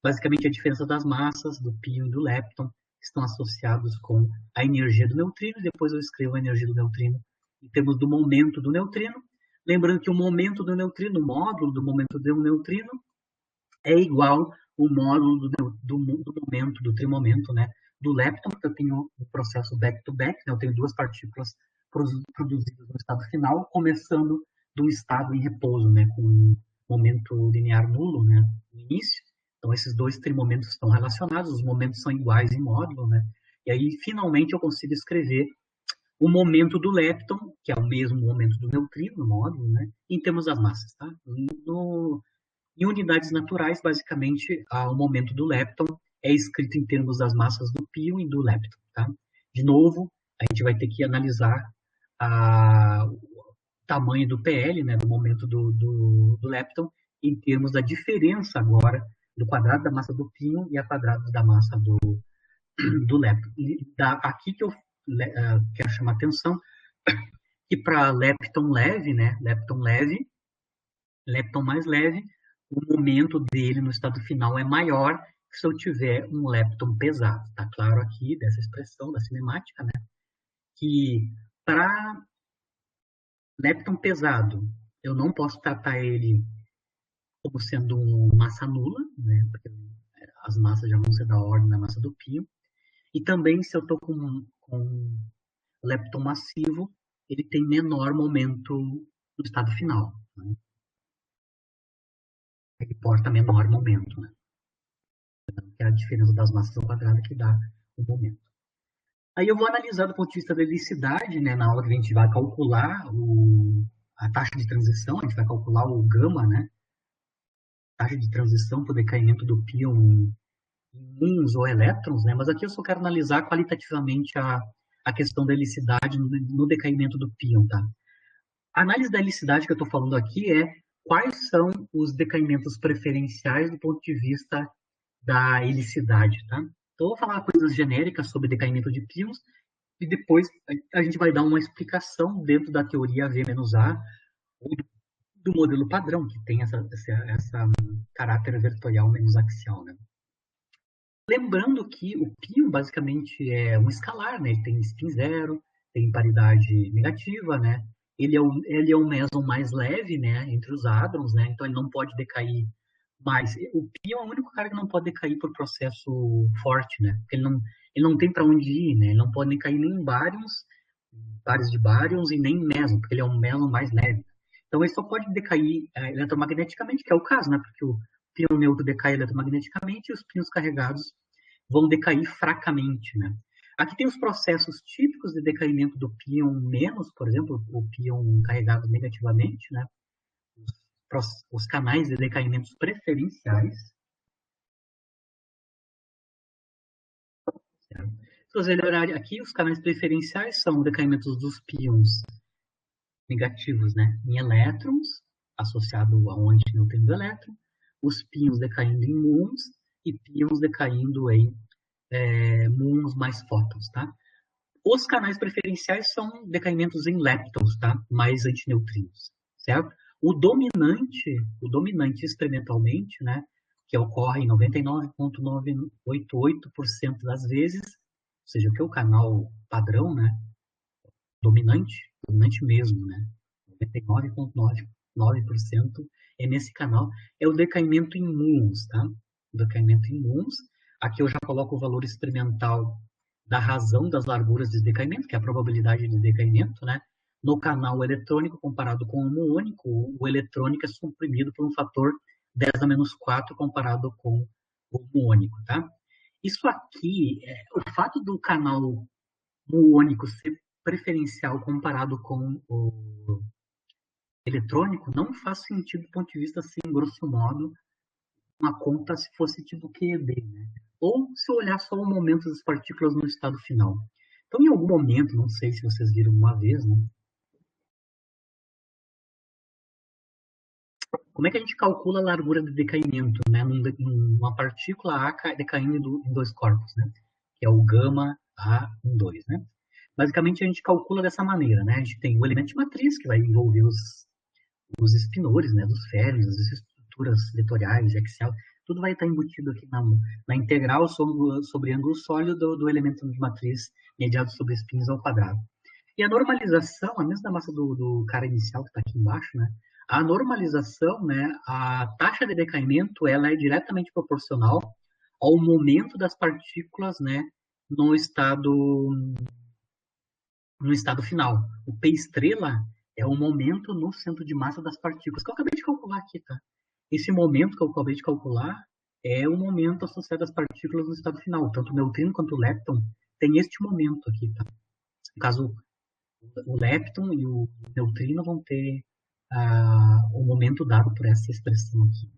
Basicamente, a diferença das massas do pion e do lepton estão associados com a energia do neutrino, e depois eu escrevo a energia do neutrino em termos do momento do neutrino. Lembrando que o momento do neutrino, o módulo do momento do neutrino, é igual ao módulo do momento, do trimomento, né? Do lepton, porque eu tenho o processo back-to-back, né? Eu tenho duas partículas produzidas no estado final, começando de um estado em repouso, né? Com um momento linear nulo, né? No início. Então, esses dois trimomentos estão relacionados, os momentos são iguais em módulo, né? E aí, finalmente, eu consigo escrever o momento do lepton, que é o mesmo momento do neutrino, no módulo, né? Em termos das massas, tá? Em unidades naturais, basicamente, o momento do lepton é escrito em termos das massas do pion e do lepton. Tá? De novo, a gente vai ter que analisar o tamanho do PL, né, do momento do lepton, em termos da diferença agora do quadrado da massa do pion e a quadrado da massa do lepton. E aqui que eu quero chamar a atenção que para lepton leve, né, lepton mais leve, o momento dele no estado final é maior que se eu tiver um lepton pesado. Está claro aqui dessa expressão, da cinemática, né? Que para lepton pesado, eu não posso tratar ele como sendo massa nula, né? Porque as massas já vão ser da ordem da massa do pion. E também, se eu estou com lepton massivo, ele tem menor momento no estado final. Né? Ele porta menor momento, né? Que é a diferença das massas ao quadrado que dá o momento. Aí eu vou analisar do ponto de vista da helicidade, né, na aula que a gente vai calcular a taxa de transição, a gente vai calcular o gama, né, taxa de transição para o decaimento do pion em muons ou elétrons, né, mas aqui eu só quero analisar qualitativamente a questão da helicidade no decaimento do pion, tá? A análise da helicidade que eu estou falando aqui é quais são os decaimentos preferenciais do ponto de vista da helicidade, tá? Então, eu vou falar coisas genéricas sobre decaimento de pions e depois a gente vai dar uma explicação dentro da teoria V-A ou do modelo padrão, que tem essa caráter vetorial menos axial, né? Lembrando que o pion basicamente é um escalar, né? Ele tem spin zero, tem paridade negativa, né? Ele é o meson mais leve, né? Entre os hadrons, né? Então ele não pode decair mais. O pion é o único cara que não pode decair por processo forte, né? Porque ele não tem para onde ir, né? Ele não pode decair nem em pares de baryons e nem em meson, porque ele é um meson mais leve. Então ele só pode decair eletromagneticamente, que é o caso, né? Porque o pion neutro decai eletromagneticamente e os pions carregados vão decair fracamente, né? Aqui tem os processos típicos de decaimento do pion menos, por exemplo, o pion carregado negativamente, né? os canais de decaimentos preferenciais. Certo? Se você olhar aqui, os canais preferenciais são decaimentos dos pions negativos, né, em elétrons, associado ao antineutrino do elétron, os pions decaindo em muons e pions decaindo em muons mais fótons, tá? Os canais preferenciais são decaimentos em leptons, tá? Mais antineutrinos, certo? O dominante experimentalmente, né, que ocorre em 99,988% das vezes, ou seja, o que é o canal padrão, né, dominante mesmo, né, 99,99% é nesse canal, é o decaimento em muons, tá? O decaimento em muons. Aqui eu já coloco o valor experimental da razão das larguras de decaimento, que é a probabilidade de decaimento, né? No canal eletrônico, comparado com o muônico, o eletrônico é suprimido por um fator 10 a menos 4 comparado com o muônico, tá? Isso aqui, o fato do canal muônico ser preferencial comparado com o eletrônico não faz sentido do ponto de vista, assim, grosso modo, uma conta se fosse tipo QED, né? Ou se eu olhar só o momento das partículas no estado final. Então, em algum momento, não sei se vocês viram uma vez, né? Como é que a gente calcula a largura de decaimento, né? Numa partícula A decaindo em dois corpos, né? Que é o gama A12, né? Basicamente, a gente calcula dessa maneira, né? A gente tem o elemento de matriz, que vai envolver os espinores, né? Dos férmions, as estruturas vetoriais, de axial, tudo vai estar embutido aqui na integral sobre ângulo sólido do elemento de matriz mediado sobre espinhos ao quadrado. E a normalização, a mesma massa do cara inicial que está aqui embaixo, né? A normalização, né? A taxa de decaimento, ela é diretamente proporcional ao momento das partículas, né? No estado final. O P estrela é o momento no centro de massa das partículas, que eu acabei de calcular aqui, tá? Esse momento que eu acabei de calcular é o momento associado às partículas no estado final. Tanto o neutrino quanto o lepton tem este momento aqui, tá? No caso, o lepton e o neutrino vão ter o momento dado por essa expressão aqui. No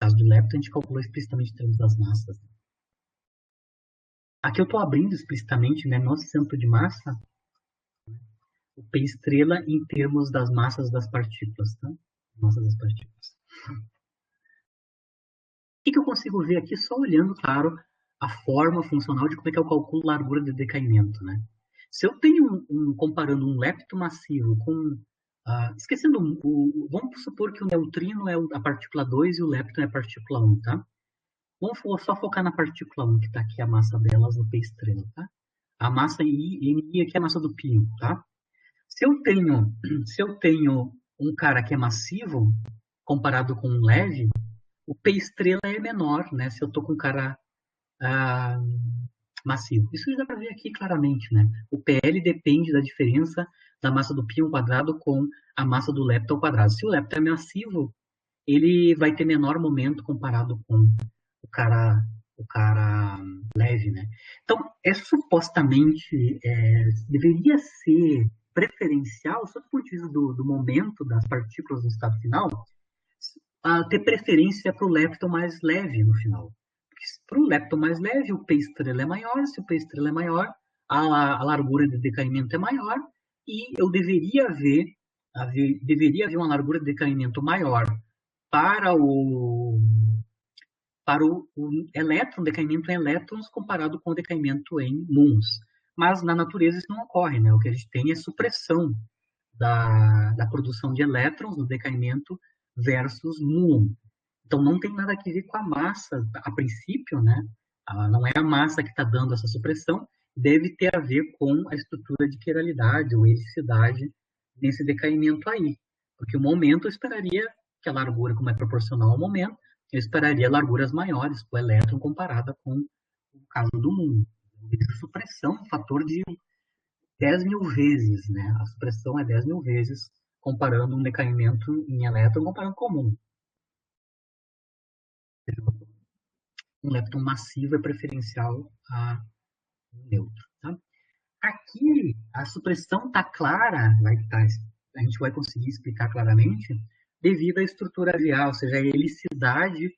caso do lepton, a gente calculou explicitamente em termos das massas. Aqui eu estou abrindo explicitamente, né, no centro de massa, o P estrela em termos das massas das partículas, tá? Massas das partículas. O que eu consigo ver aqui só olhando, claro, a forma funcional de como é que eu calculo a largura de decaimento, né? Se eu tenho comparando um lepto massivo com esquecendo, vamos supor que o neutrino é a partícula 2 e o lepton é a partícula 1, tá? Vamos só focar na partícula 1, que está aqui a massa delas no P estrela, tá? A massa I aqui é a massa do pion, tá? Se eu tenho um cara que é massivo, comparado com um leve, o P estrela é menor, né? Se eu estou com um cara massivo. Isso dá para ver aqui claramente, né? O PL depende da diferença da massa do pion quadrado com a massa do lepto ao quadrado. Se o lepto é massivo, ele vai ter menor momento comparado com o cara leve, né? Então, supostamente deveria ser preferencial, só do ponto de vista do momento das partículas no estado final, ter preferência para o lepton mais leve no final. Para o lepton mais leve, o P estrela é maior, se o P estrela é maior, a largura de decaimento é maior, e eu deveria haver uma largura de decaimento maior para o elétron, decaimento em elétrons, comparado com o decaimento em muons. Mas na natureza isso não ocorre, né? O que a gente tem é supressão da produção de elétrons no decaimento versus muon. Então não tem nada a ver com a massa, a princípio, né? Não é a massa que está dando essa supressão, deve ter a ver com a estrutura de quiralidade ou helicidade nesse decaimento aí. Porque o momento eu esperaria que a largura, como é proporcional ao momento, eu esperaria larguras maiores para o elétron comparada com o caso do muon. A supressão é um fator de 10 mil vezes, né? A supressão é 10 mil vezes comparando um decaimento em elétron comparando com o muon. Um lepton massivo é preferencial a um neutro. Tá? Aqui, a supressão está clara, vai estar a gente vai conseguir explicar claramente devido à estrutura avial, ou seja, a helicidade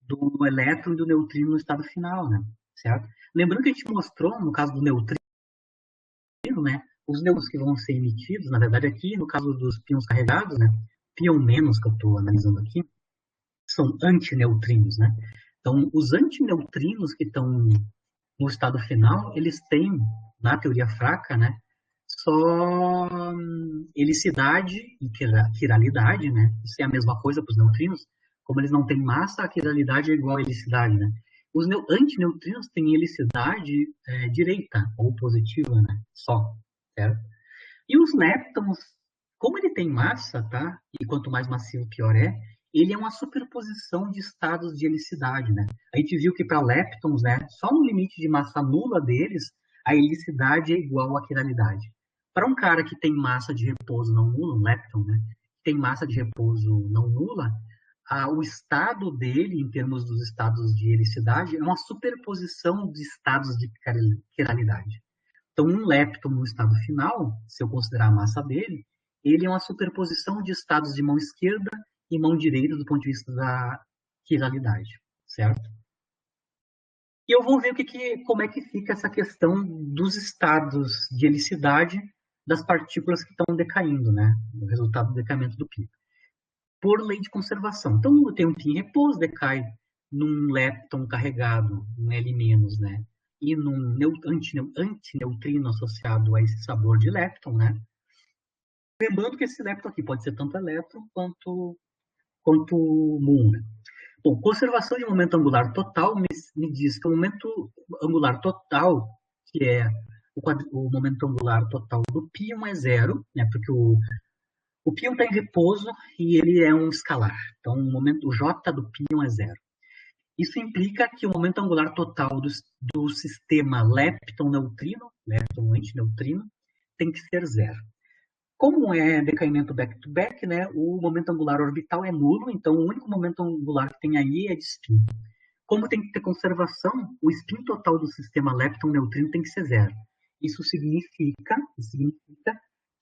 do elétron e do neutrino no estado final, né? Certo? Lembrando que a gente mostrou, no caso do neutrino, né, os nêutrons que vão ser emitidos, na verdade aqui, no caso dos pions carregados, né, pion menos que eu estou analisando aqui, são antineutrinos, né? Então, os antineutrinos que estão no estado final, eles têm, na teoria fraca, né, só helicidade e quiralidade, né? Isso é a mesma coisa para os neutrinos. Como eles não têm massa, a quiralidade é igual à helicidade, né? Os antineutrinos têm helicidade direita ou positiva, né? Só, certo? E os leptons, como ele tem massa, tá? E quanto mais massivo, pior é. Ele é uma superposição de estados de helicidade, né? A gente viu que para leptons, né, só no limite de massa nula deles, a helicidade é igual à quiralidade. Para um cara que tem massa de repouso não nula, um lepton, né, tem massa de repouso não nula, o estado dele, em termos dos estados de helicidade, é uma superposição de estados de quiralidade. Então, um lepton no estado final, se eu considerar a massa dele, ele é uma superposição de estados de mão esquerda e mão direita do ponto de vista da quiralidade, certo? E eu vou ver como é que fica essa questão dos estados de helicidade das partículas que estão decaindo, né? O resultado do decaimento do pi. Por lei de conservação. Então, eu tenho um pi em repouso, decai num lepton carregado, um L-, né? E num antineutrino associado a esse sabor de lepton, né? Lembrando que esse lepton aqui pode ser tanto elétron quanto muon, né? Bom, conservação de momento angular total me diz que o momento angular total, que é o momento angular total do pion é zero, né? Porque o pion está em repouso e ele é um escalar. Então, o J do pion é zero. Isso implica que o momento angular total do sistema lepton-neutrino, lepton-antineutrino, tem que ser zero. Como é decaimento back-to-back, né, o momento angular orbital é nulo, então o único momento angular que tem aí é de spin. Como tem que ter conservação, o spin total do sistema lepton-neutrino tem que ser zero. Isso significa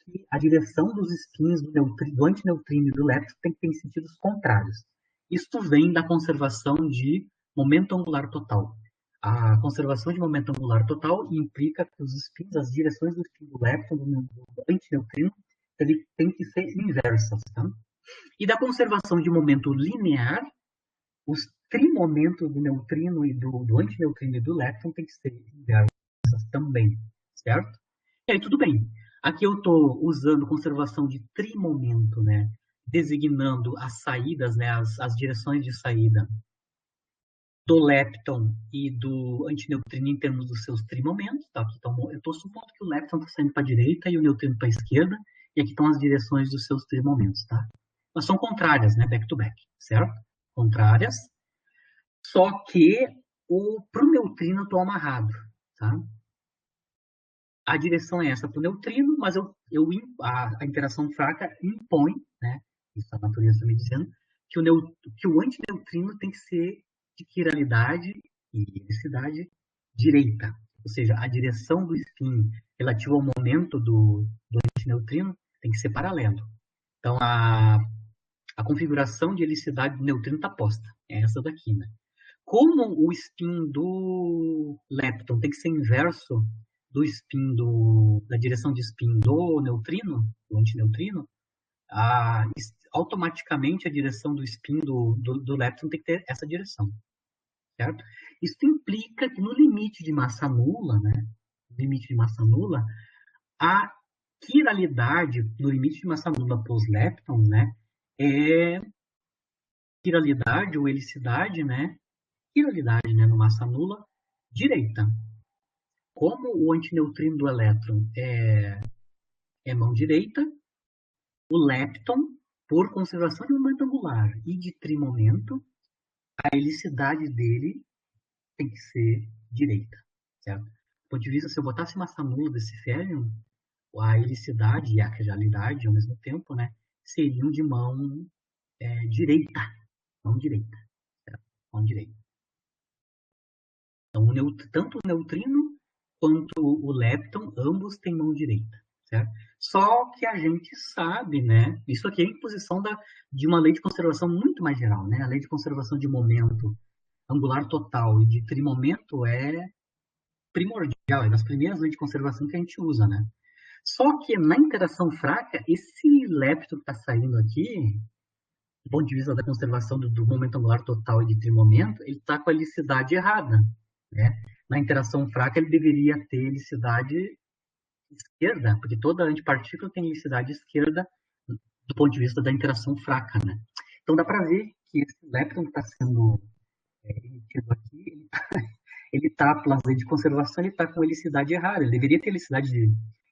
que a direção dos spins do antineutrino e do lepton tem que ter em sentidos contrários. Isto vem da conservação de momento angular total. A conservação de momento angular total implica que os spins, as direções do spin do lepton, do antineutrino, tem que ser inversas. Tá? E da conservação de momento linear, os trimomentos do neutrino e do antineutrino e do lepton tem que ser inversas também, certo? E aí tudo bem. Aqui eu estou usando conservação de trimomento, né? Designando as saídas, né? As direções de saída do lepton e do antineutrino em termos dos seus trimomentos. Tá? Aqui eu estou supondo que o lepton está saindo para a direita e o neutrino para a esquerda, e aqui estão as direções dos seus trimomentos. Tá? Mas são contrárias, né? Back to back, certo? Contrárias. Só que para o neutrino eu estou amarrado. Tá? A direção é essa para o neutrino, mas a interação fraca impõe, né? Isso a natureza está me dizendo, que o antineutrino tem que ser de quiralidade e helicidade direita. Ou seja, a direção do spin relativa ao momento do antineutrino tem que ser paralelo. Então, a configuração de helicidade do neutrino está posta. É essa daqui, né? Como o spin do lepton tem que ser inverso do spin da direção de spin do neutrino, do antineutrino, automaticamente a direção do spin do lepton tem que ter essa direção, certo? Isso implica que no limite de massa nula, né, a quiralidade no limite de massa nula para os leptons, né, é quiralidade ou helicidade, né, no massa nula direita. Como o antineutrino do elétron é mão direita, o lepton, por conservação de momento angular e de trimomento, a helicidade dele tem que ser direita, certo? Do ponto de vista, se eu botasse massa nula desse férium, a helicidade e a quiralidade, ao mesmo tempo, né, seriam de mão direita. Mão direita. Certo? Mão direita. Então, tanto o neutrino quanto o lepton, ambos têm mão direita. Certo? Só que a gente sabe, né? Isso aqui é em posição de uma lei de conservação muito mais geral, né? A lei de conservação de momento angular total e de trimomento é primordial, é das primeiras leis de conservação que a gente usa, né? Só que na interação fraca, esse lepto que está saindo aqui, do ponto de vista da conservação do momento angular total e de trimomento, ele está com a helicidade errada, né? Na interação fraca, ele deveria ter helicidade esquerda, porque toda antipartícula tem helicidade esquerda do ponto de vista da interação fraca, né? Então dá para ver que esse lepton que está sendo emitido aqui, ele está, pelas leis de conservação, ele está com helicidade errada. Ele deveria ter helicidade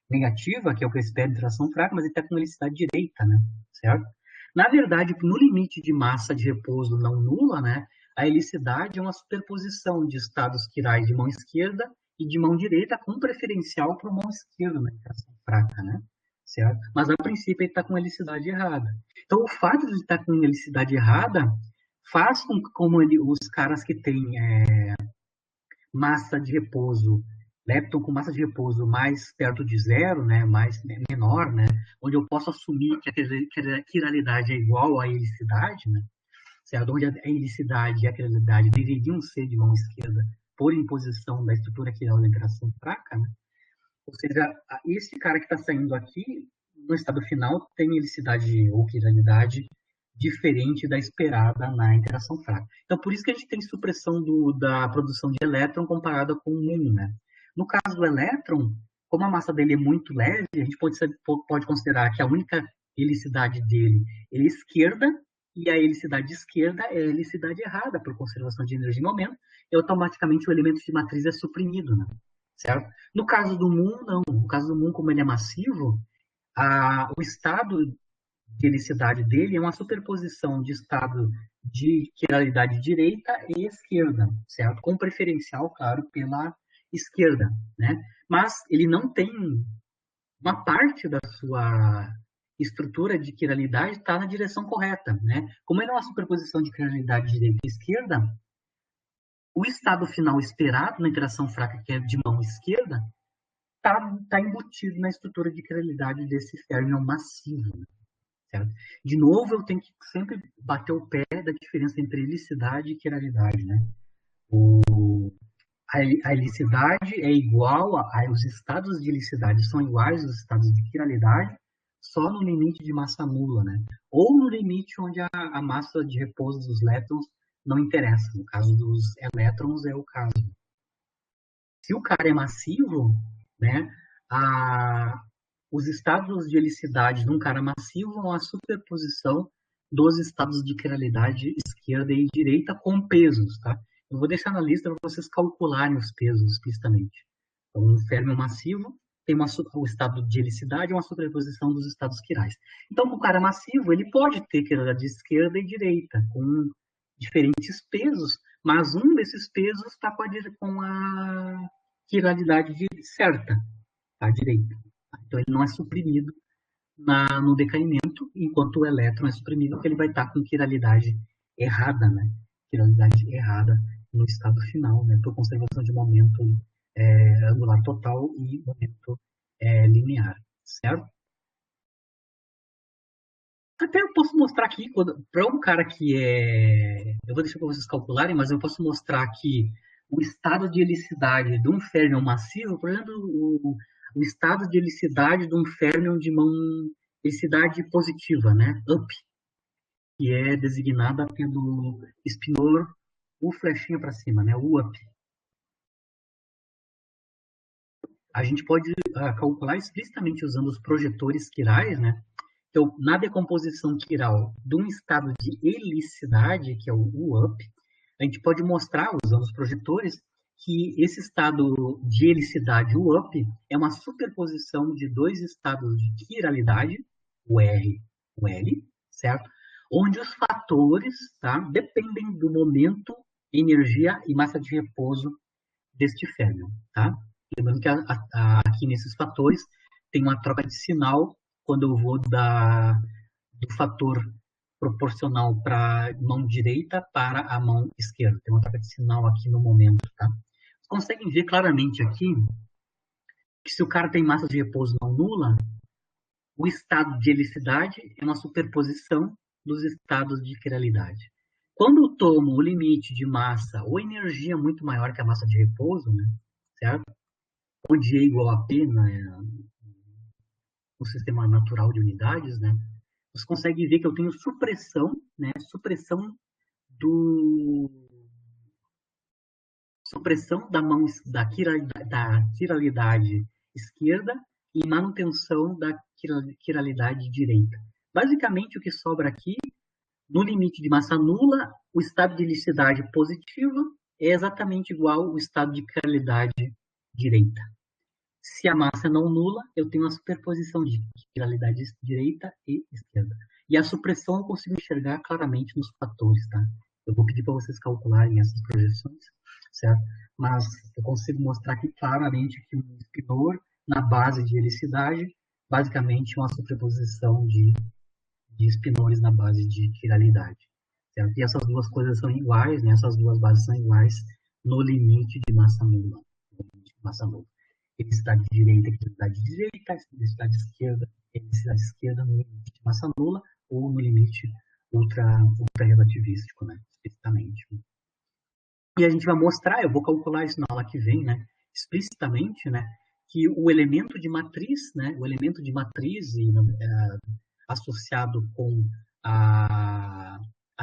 negativa, que é o que eu espero de interação fraca, mas ele está com helicidade direita, né? Certo? Na verdade, no limite de massa de repouso não nula, né, a helicidade é uma superposição de estados quirais de mão esquerda e de mão direita, com preferencial para a mão esquerda na interação fraca, né? Certo? Mas a princípio ele está com helicidade errada. Então, o fato de ele estar com helicidade errada faz com que, como os caras que têm massa de repouso, lepton com massa de repouso mais perto de zero, né, mais menor, né, onde eu posso assumir que a quiralidade é igual à helicidade, né, certo? Onde a helicidade e a quiralidade deveriam ser de mão esquerda por imposição da estrutura quiral da interação fraca, né? Ou seja, esse cara que está saindo aqui, no estado final, tem helicidade ou quiralidade diferente da esperada na interação fraca. Então, por isso que a gente tem supressão da produção de elétron comparada com o muon, né? No caso do elétron, como a massa dele é muito leve, a gente pode considerar que a única helicidade dele é a esquerda, e a helicidade esquerda é a helicidade errada por conservação de energia e momento, e automaticamente o elemento de matriz é suprimido, né? Certo? No caso do muon, não. No caso do muon, como ele é massivo, o estado de helicidade dele é uma superposição de estado de quiralidade direita e esquerda, certo? Com preferencial, claro, pela esquerda, né? Mas ele não tem uma parte da sua estrutura de quiralidade está na direção correta, né? Como ele é uma superposição de quiralidade direita e esquerda, o estado final esperado na interação fraca, que é de mão esquerda, está embutido na estrutura de quiralidade desse férmion massivo. Certo? De novo, eu tenho que sempre bater o pé da diferença entre helicidade e quiralidade. Né? A helicidade é igual os estados de helicidade são iguais aos estados de quiralidade só no limite de massa nula, né? Ou no limite onde a massa de repouso dos elétrons não interessa. No caso dos elétrons é o caso. Se o cara é massivo, né, os estados de helicidade de um cara massivo são a superposição dos estados de quiralidade esquerda e direita com pesos, tá? Eu vou deixar na lista para vocês calcularem os pesos explicitamente. Então, um férmion massivo tem o estado de helicidade, uma superposição dos estados quirais. Então, o cara massivo, ele pode ter quiralidade esquerda e direita, com diferentes pesos, mas um desses pesos está com a quiralidade certa, à direita. Então, ele não é suprimido no decaimento, enquanto o elétron é suprimido, porque ele vai estar com quiralidade errada, né? Quiralidade errada no estado final, né? Por conservação de momento angular total e momento linear, certo? Até eu posso mostrar aqui, para um cara que é... Eu vou deixar para vocês calcularem, mas eu posso mostrar aqui o estado de helicidade de um férmion massivo, por exemplo, o estado de helicidade de um férmion de mão helicidade positiva, né? Up, que é designada pelo espinor U flechinha para cima, né? U up. A gente pode calcular explicitamente usando os projetores quirais, né? Então, na decomposição quiral de um estado de helicidade, que é o U-up, a gente pode mostrar, usando os projetores, que esse estado de helicidade U-up é uma superposição de dois estados de quiralidade, o R e o L, certo? Onde os fatores, tá, dependem do momento, energia e massa de repouso deste férmion, tá? Lembrando que aqui nesses fatores tem uma troca de sinal quando eu vou do fator proporcional para a mão direita para a mão esquerda. Tem uma troca de sinal aqui no momento, tá? Vocês conseguem ver claramente aqui que se o cara tem massa de repouso não nula, O estado de helicidade é uma superposição dos estados de quiralidade. Quando eu tomo o limite de massa ou energia muito maior que a massa de repouso, né, certo? Onde E igual a P, né, no sistema natural de unidades, né, você consegue ver que eu tenho supressão, né, do supressão da mão da quiralidade esquerda e manutenção da quiralidade direita. Basicamente, o que sobra aqui, no limite de massa nula, o estado de helicidade positiva é exatamente igual ao estado de quiralidade direita. Se a massa é não nula, eu tenho uma superposição de quiralidade direita e esquerda. E a supressão eu consigo enxergar claramente nos fatores, tá? Eu vou pedir para vocês calcularem essas projeções, certo? Mas eu consigo mostrar aqui claramente que um espinor na base de helicidade, basicamente uma superposição de espinores na base de quiralidade, certo? E essas duas coisas são iguais, né? Essas duas bases são iguais no limite de massa nula. Helicidade direita, helicidade esquerda no limite de massa nula ou no limite ultra-relativístico, né? Explicitamente. E a gente vai mostrar, eu vou calcular isso na aula que vem, né? Explicitamente, né? Que o elemento de matriz, né? O elemento de matriz associado com a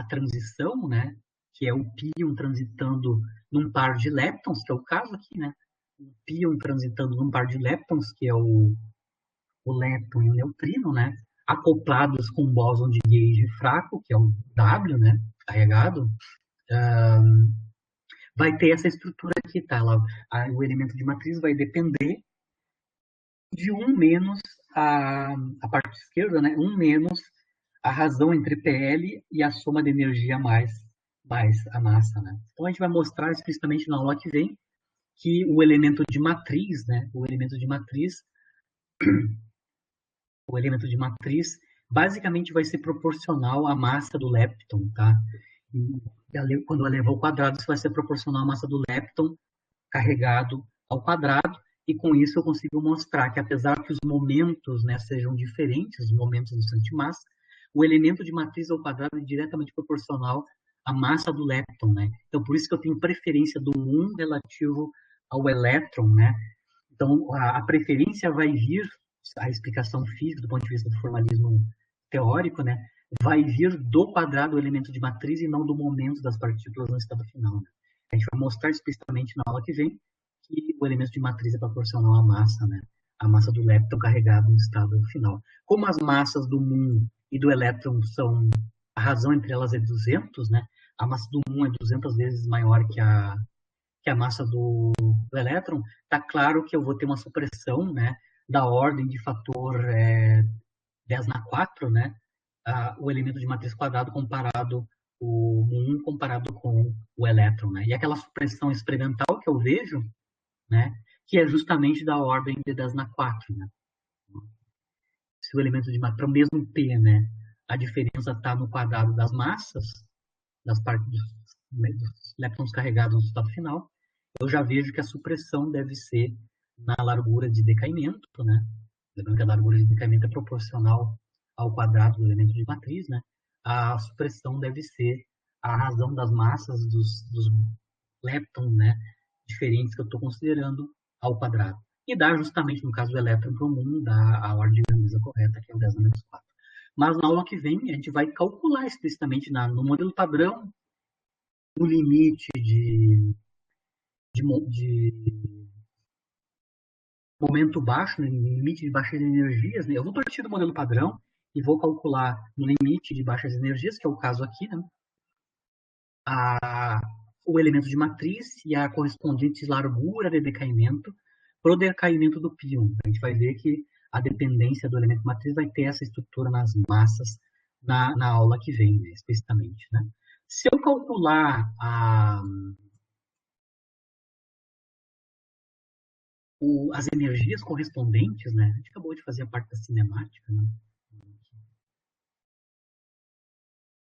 transição, né? Que é o pion transitando num par de leptons, que é o caso aqui, né? O pion transitando num par de leptons, que é o lepton e o neutrino, né? Acoplados com um bóson de gauge fraco, que é o W, né? Carregado, vai ter essa estrutura aqui, tá? O elemento de matriz vai depender de 1 menos a parte esquerda, né? 1 menos a razão entre PL e a soma de energia mais a massa, né? Então a gente vai mostrar explicitamente na aula que vem que o elemento de matriz, né? O elemento de matriz basicamente vai ser proporcional à massa do lepton, tá? E quando eleva ao quadrado, isso vai ser proporcional à massa do lepton carregado ao quadrado, e com isso eu consigo mostrar que apesar que os momentos, né, sejam diferentes, os momentos do centro de massa, o elemento de matriz ao quadrado é diretamente proporcional à massa do lepton, né? Então por isso que eu tenho preferência do 1 relativo ao elétron, né? Então a preferência vai vir, a explicação física do ponto de vista do formalismo teórico, né, vai vir do quadrado do elemento de matriz e não do momento das partículas no estado final, né? A gente vai mostrar explicitamente na aula que vem que o elemento de matriz é proporcional à massa, né? A massa do lepton carregado no estado final. Como as massas do muon e do elétron são, a razão entre elas é 200, né? A massa do muon é 200 vezes maior que a massa do elétron, tá claro que eu vou ter uma supressão, né? Da ordem de fator 10 na 4, né? O elemento de matriz quadrado comparado o muon comparado com o elétron, né? E aquela supressão experimental que eu vejo, né? Que é justamente da ordem de 10 na 4, né? Se o elemento de matriz, o mesmo P, né? A diferença está no quadrado das massas, das partes dos leptons carregados no estado final, eu já vejo que a supressão deve ser na largura de decaimento, né? Lembrando que a largura de decaimento é proporcional ao quadrado do elemento de matriz, né? A supressão deve ser a razão das massas dos leptons, né? Diferentes que eu estou considerando ao quadrado. E dá justamente, no caso do elétron para o muon, dá a ordem de grandeza correta, que é o 10 a menos 4. Mas na aula que vem, a gente vai calcular explicitamente no modelo padrão o limite de momento baixo, né, limite de baixas energias. Né? Eu vou partir do modelo padrão e vou calcular no limite de baixas energias, que é o caso aqui, né? O elemento de matriz e a correspondente largura de decaimento para o decaimento do pion. A gente vai ver que a dependência do elemento de matriz vai ter essa estrutura nas massas na aula que vem, né, explicitamente. Né? Se eu calcular as energias correspondentes, né? A gente acabou de fazer a parte da cinemática, né?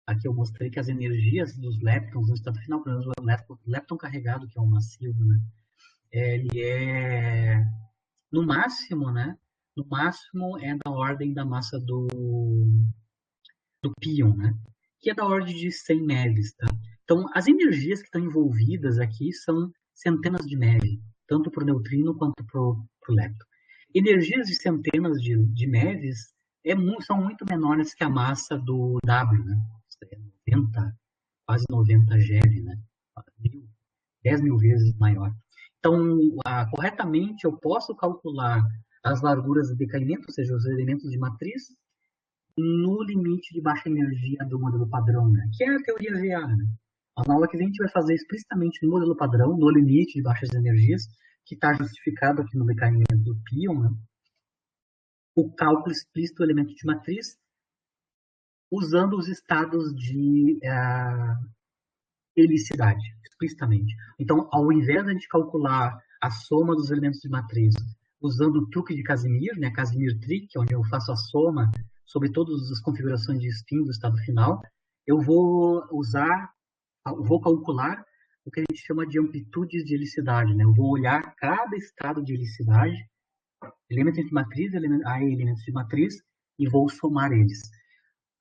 Aqui eu mostrei que as energias dos leptons no estado final, por exemplo, o lepton carregado, que é o massivo, né? Ele é, no máximo, né? no máximo é da ordem da massa do pion, né? Que é da ordem de 100 MeVs, tá? Então, as energias que estão envolvidas aqui são centenas de MeV, tanto para o neutrino quanto para o lepton. Energias de centenas de MeVs são muito menores que a massa do W, né? 90, quase 90 GeV, né? 10 mil vezes maior. Então, corretamente, eu posso calcular as larguras de decaimento, ou seja, os elementos de matriz, no limite de baixa energia do modelo padrão, né? Que é a teoria VA. Né? Na aula que vem a gente vai fazer explicitamente no modelo padrão, no limite de baixas energias, que está justificado aqui no decaimento do pion, né? O cálculo explícito do elemento de matriz, usando os estados de helicidade, explicitamente. Então, ao invés de a gente calcular a soma dos elementos de matriz usando o truque de Casimir, né, Casimir Trick, onde eu faço a soma sobre todas as configurações de spin do estado final, eu vou calcular o que a gente chama de amplitudes de helicidade. Né? Eu vou olhar cada estado de helicidade, elementos de matriz, elementos de matriz, e vou somar eles.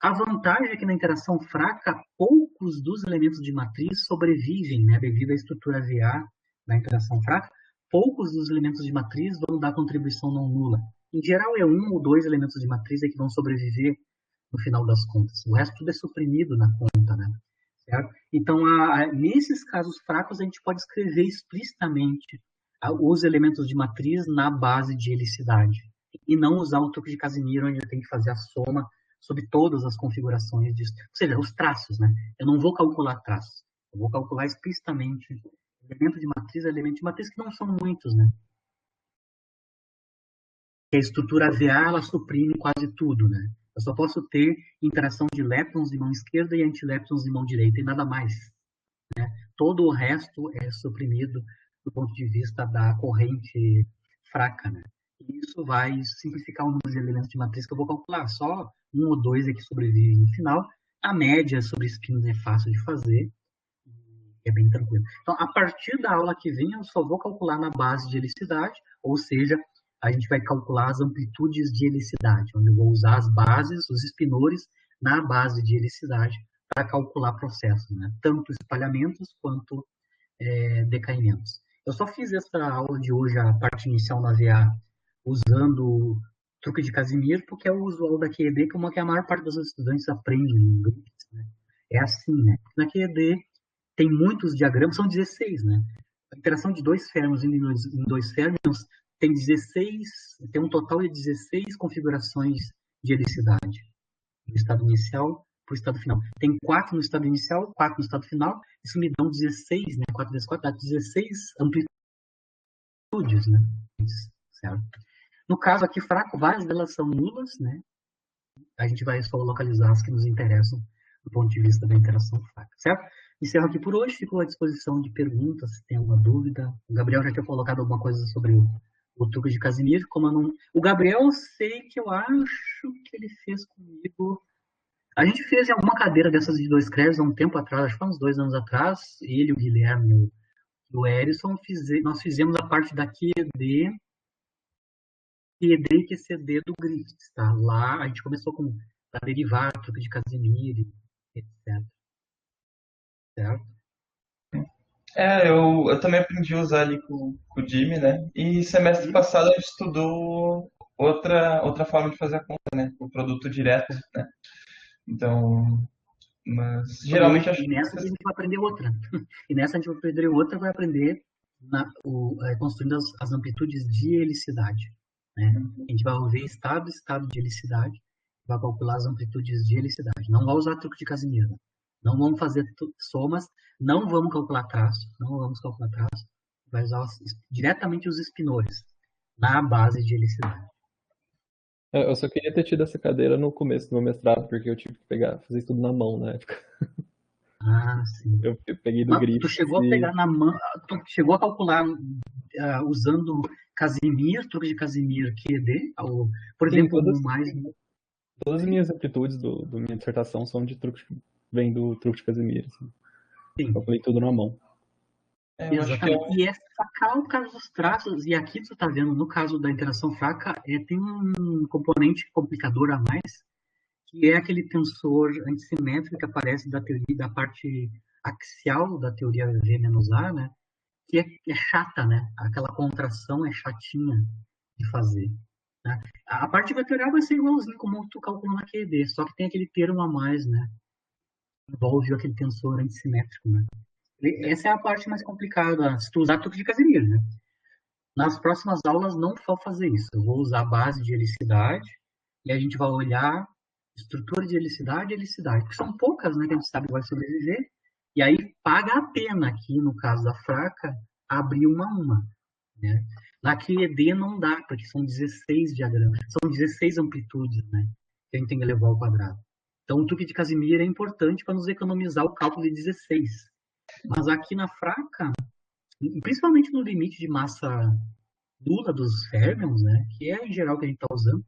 A vantagem é que na interação fraca, poucos dos elementos de matriz sobrevivem, né, devido à estrutura VA na interação fraca. Poucos dos elementos de matriz vão dar contribuição não nula. Em geral, é um ou dois elementos de matriz que vão sobreviver no final das contas. O resto tudo é suprimido na conta, né? Certo? Então, nesses casos fracos, a gente pode escrever explicitamente os elementos de matriz na base de helicidade. E não usar o truque de Casimiro, onde eu tenho que fazer a soma sobre todas as configurações disso. Ou seja, os traços, né? Eu não vou calcular traços. Eu vou calcular explicitamente elemento de matriz que não são muitos, né? A estrutura VA, ela suprime quase tudo, né? Eu só posso ter interação de leptons de mão esquerda e antileptons de mão direita, e nada mais. Né? Todo o resto é suprimido do ponto de vista da corrente fraca, né? E isso vai simplificar o número de elementos de matriz que eu vou calcular. Só um ou dois é que sobrevivem no final. A média sobre spins é fácil de fazer, é bem tranquilo. Então, a partir da aula que vem, eu só vou calcular na base de helicidade, ou seja, a gente vai calcular as amplitudes de helicidade, onde eu vou usar as bases, os espinores, na base de helicidade para calcular processos, né? Tanto espalhamentos quanto decaimentos. Eu só fiz essa aula de hoje, a parte inicial na VA, usando o truque de Casimir, porque é o usual da QED, como é que a maior parte dos estudantes aprendem em inglês. Né? É assim, né? Na QED tem muitos diagramas, são 16, né? A interação de dois férmions em dois férmions tem 16, tem um total de 16 configurações de helicidade. No estado inicial para o estado final. Tem 4 no estado inicial, 4 no estado final, isso me dá 16, né? 4 vezes 4 dá 16 amplitudes, né? Certo? No caso aqui fraco, várias delas são nulas, né? A gente vai só localizar as que nos interessam do ponto de vista da interação fraca, certo? Encerro aqui por hoje, fico à disposição de perguntas, se tem alguma dúvida. O Gabriel já tinha colocado alguma coisa sobre o truque de Casimir, como eu não... O Gabriel, eu sei que eu acho que ele fez comigo... A gente fez em alguma cadeira dessas de 2 créditos há um tempo atrás, acho que uns 2 anos atrás, ele, o Guilherme e o Erison, nós fizemos a parte da QED e QCD do Griffiths, tá? Lá a gente começou com a derivar, truque de Casimir, etc. Certo? Eu também aprendi a usar ali com o Jimmy, né? E semestre passado a gente estudou outra forma de fazer a conta, né? O produto direto, né? Então, mas geralmente acho E nessa a gente vai aprender outra. E nessa a gente vai aprender outra, vai aprender construindo as amplitudes de helicidade. Né? A gente vai ver estado de helicidade, vai calcular as amplitudes de helicidade. Não vai usar truque de Casimir. Né? Não vamos fazer somas, não vamos calcular traço, vai usar diretamente os espinores na base de helicidade. Eu só queria ter tido essa cadeira no começo do meu mestrado, porque eu tive que fazer isso tudo na mão na época. Ah, sim. Eu peguei do Griffiths. Tu chegou a pegar na mão, tu chegou a calcular usando Casimir, truque de Casimir, QED? Por exemplo, todas as minhas amplitudes da minha dissertação são de truque, vem do truque de Casimir. Assim. Sim. Calculei tudo na mão. Eu acho que é Exatamente. E é sacar o caso dos traços, e aqui tu tá vendo, no caso da interação fraca, tem um componente complicador a mais, que é aquele tensor antissimétrico que aparece da teoria, da parte axial da teoria V-A, né? Que é chata, né? Aquela contração é chatinha de fazer. Né? A parte vetorial vai ser igualzinho como tu calculou na QED, só que tem aquele termo a mais, né? Envolve aquele tensor antissimétrico, né? Essa é a parte mais complicada, se tu usar truque de Casimir, né? Nas próximas aulas não vou fazer isso. Eu vou usar a base de helicidade e a gente vai olhar estrutura de helicidade e helicidade, que são poucas, né, que a gente sabe que vai sobreviver. E aí paga a pena aqui, no caso da fraca, abrir uma a uma. Né? Na QED não dá, porque são 16 diagramas, são 16 amplitudes, né, que a gente tem que levar ao quadrado. Então o truque de Casimir é importante para nos economizar o cálculo de 16. Mas aqui na fraca, principalmente no limite de massa nula dos férmions, né, que é em geral o que a gente está usando,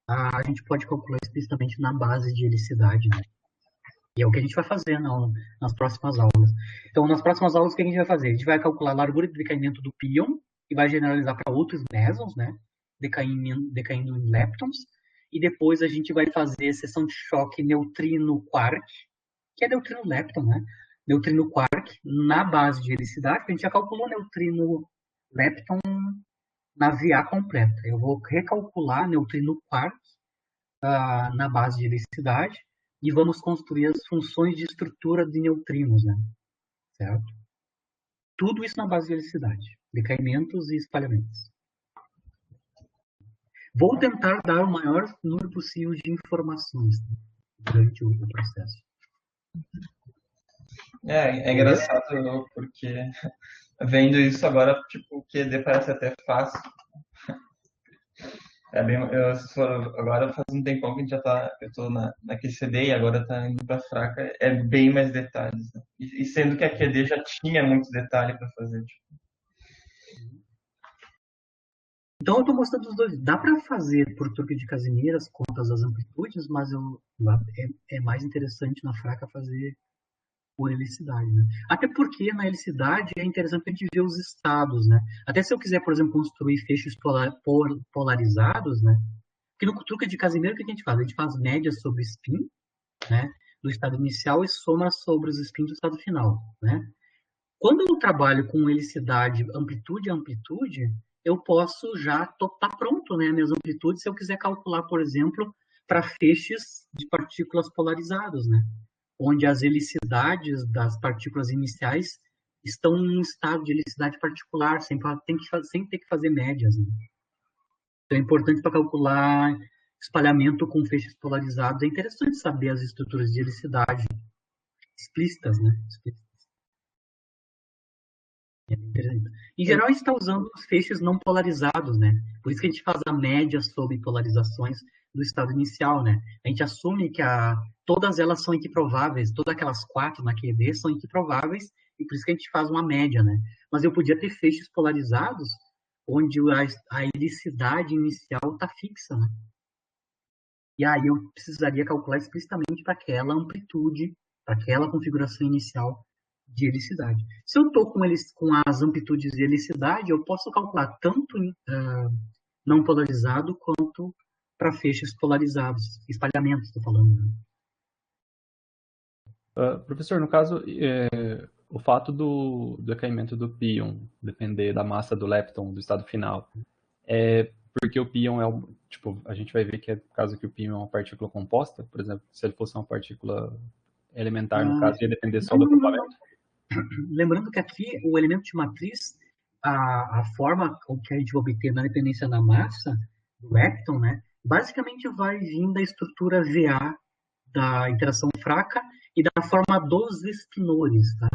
a gente pode calcular explicitamente na base de helicidade, né? E é o que a gente vai fazer nas próximas aulas. Então, nas próximas aulas, o que a gente vai fazer? A gente vai calcular a largura de decaimento do pion e vai generalizar para outros mesons, né? Decaindo em leptons. E depois a gente vai fazer seção de choque neutrino-quark, que é neutrino-lepton, né? Neutrino-quark na base de helicidade, que a gente já calculou neutrino-lepton na VA completa. Eu vou recalcular neutrino-quark na base de helicidade e vamos construir as funções de estrutura de neutrinos, né? Certo? Tudo isso na base de helicidade, decaimentos e espalhamentos. Vou tentar dar o maior número possível de informações, né, durante o processo. É engraçado porque vendo isso agora, tipo, o QD parece até fácil. Agora faz um tempão que a gente já tá, eu tô na QCD e agora tá indo pra fraca, é bem mais detalhes, né? E sendo que a QD já tinha muitos detalhes para fazer, tipo. Então eu estou mostrando os dois. Dá para fazer por truque de Casimir as contas das amplitudes, mas é mais interessante na fraca fazer por helicidade, né? Até porque na helicidade é interessante a gente ver os estados, né? Até se eu quiser, por exemplo, construir feixes polarizados, né? Porque no truque de Casimir, o que a gente faz? A gente faz média sobre spin, né? Do estado inicial e soma sobre os spins do estado final, né? Quando eu trabalho com helicidade amplitude a amplitude, eu posso já tá pronto, né? Minhas amplitudes, se eu quiser calcular, por exemplo, para feixes de partículas polarizados, né? Onde as helicidades das partículas iniciais estão em um estado de helicidade particular, sem ter que fazer médias. Né? Então é importante para calcular espalhamento com feixes polarizados. É interessante saber as estruturas de helicidade explícitas, né? Em geral, a gente está usando os feixes não polarizados, né? Por isso que a gente faz a média sobre polarizações do estado inicial, né? A gente assume que todas elas são equiprováveis, todas aquelas 4 na QED são equiprováveis, e por isso que a gente faz uma média, né? Mas eu podia ter feixes polarizados onde a helicidade inicial está fixa, né? E aí eu precisaria calcular explicitamente para aquela amplitude, para aquela configuração inicial de helicidade. Se eu estou com as amplitudes de helicidade, eu posso calcular tanto não polarizado quanto para feixes polarizados, espalhamentos, estou falando. Né? Professor, no caso, o fato do decaimento do pion depender da massa do lepton do estado final, porque o pion tipo, a gente vai ver que é por causa que o pion é uma partícula composta, por exemplo, se ele fosse uma partícula elementar, no caso, ia depender só do acoplamento. Lembrando que aqui o elemento de matriz, a forma que a gente vai obter na dependência da massa do lepton, né, basicamente vai vir da estrutura VA da interação fraca e da forma dos espinores. Tá?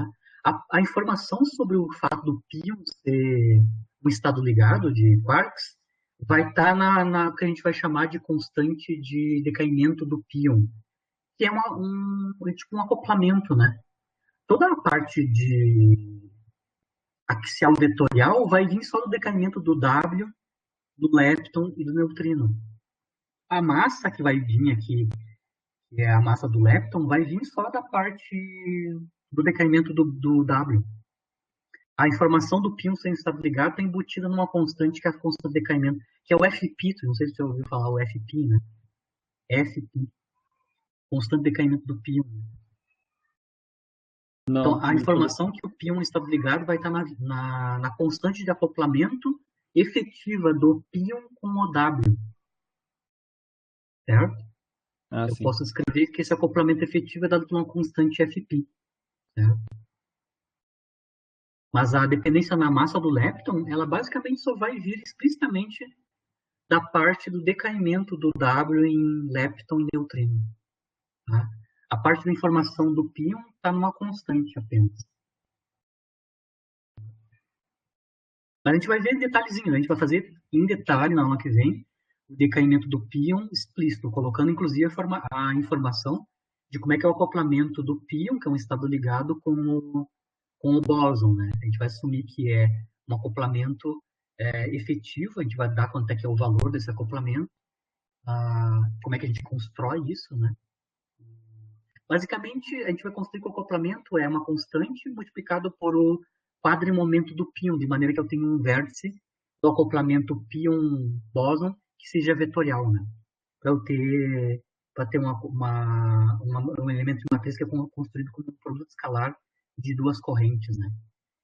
A informação sobre o fato do pion ser um estado ligado de quarks vai estar na que a gente vai chamar de constante de decaimento do pion, que é tipo um acoplamento, né? Toda a parte de axial vetorial vai vir só do decaimento do W, do lepton e do neutrino. A massa que vai vir aqui, que é a massa do lepton, vai vir só da parte do decaimento do W. a informação do pion sem estado ligado está embutida numa constante que é a constante de decaimento, que é o FP. Não sei se você ouviu falar o FP, né? FP, constante de decaimento do pion. Então, Não, a informação que o pion está ligado vai estar na constante de acoplamento efetiva do pion com o W, certo? Eu sim. posso escrever que esse acoplamento efetivo é dado por uma constante FP, certo? Mas a dependência na massa do lepton, ela basicamente só vai vir explicitamente da parte do decaimento do W em lepton e neutrino. Tá? A parte da informação do pion está numa constante apenas. Mas a gente vai ver em detalhezinho, a gente vai fazer em detalhe na aula que vem o decaimento do pion explícito, colocando inclusive a informação de como é que é o acoplamento do pion, que é um estado ligado, com o bóson. Né? A gente vai assumir que é um acoplamento efetivo, a gente vai dar quanto é que é o valor desse acoplamento, como é que a gente constrói isso, né? Basicamente, a gente vai construir que o acoplamento é uma constante multiplicado por o quadrimomento do pion, de maneira que eu tenho um vértice do acoplamento pion-bóson que seja vetorial, né? Para ter um elemento de matriz que é construído como um produto escalar de duas correntes, né?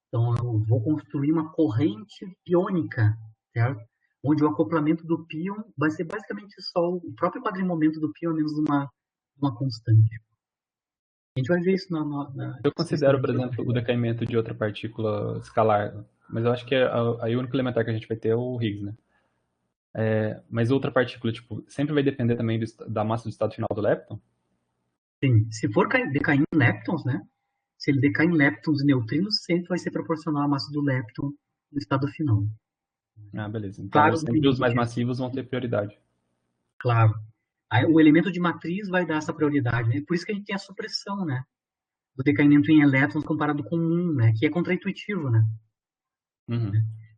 Então, eu vou construir uma corrente piônica, certo? Onde o acoplamento do pion vai ser basicamente só o próprio quadrimomento do pion menos uma constante. A gente vai ver isso Eu considero, por exemplo, o decaimento de outra partícula escalar, mas eu acho que aí o único elementar que a gente vai ter é o Higgs, né? Mas outra partícula, tipo, sempre vai depender também da massa do estado final do lepton? Sim, se for decair em leptons, né? Se ele decair em leptons e neutrinos, sempre vai ser proporcional à massa do lepton no estado final. Beleza. Então, Claro, sempre os mais massivos vão ter prioridade. Claro. Aí, o elemento de matriz vai dar essa prioridade, né? Por isso que a gente tem a supressão, né? Do decaimento em elétrons comparado com 1, né? Que é contraintuitivo, né? Uhum.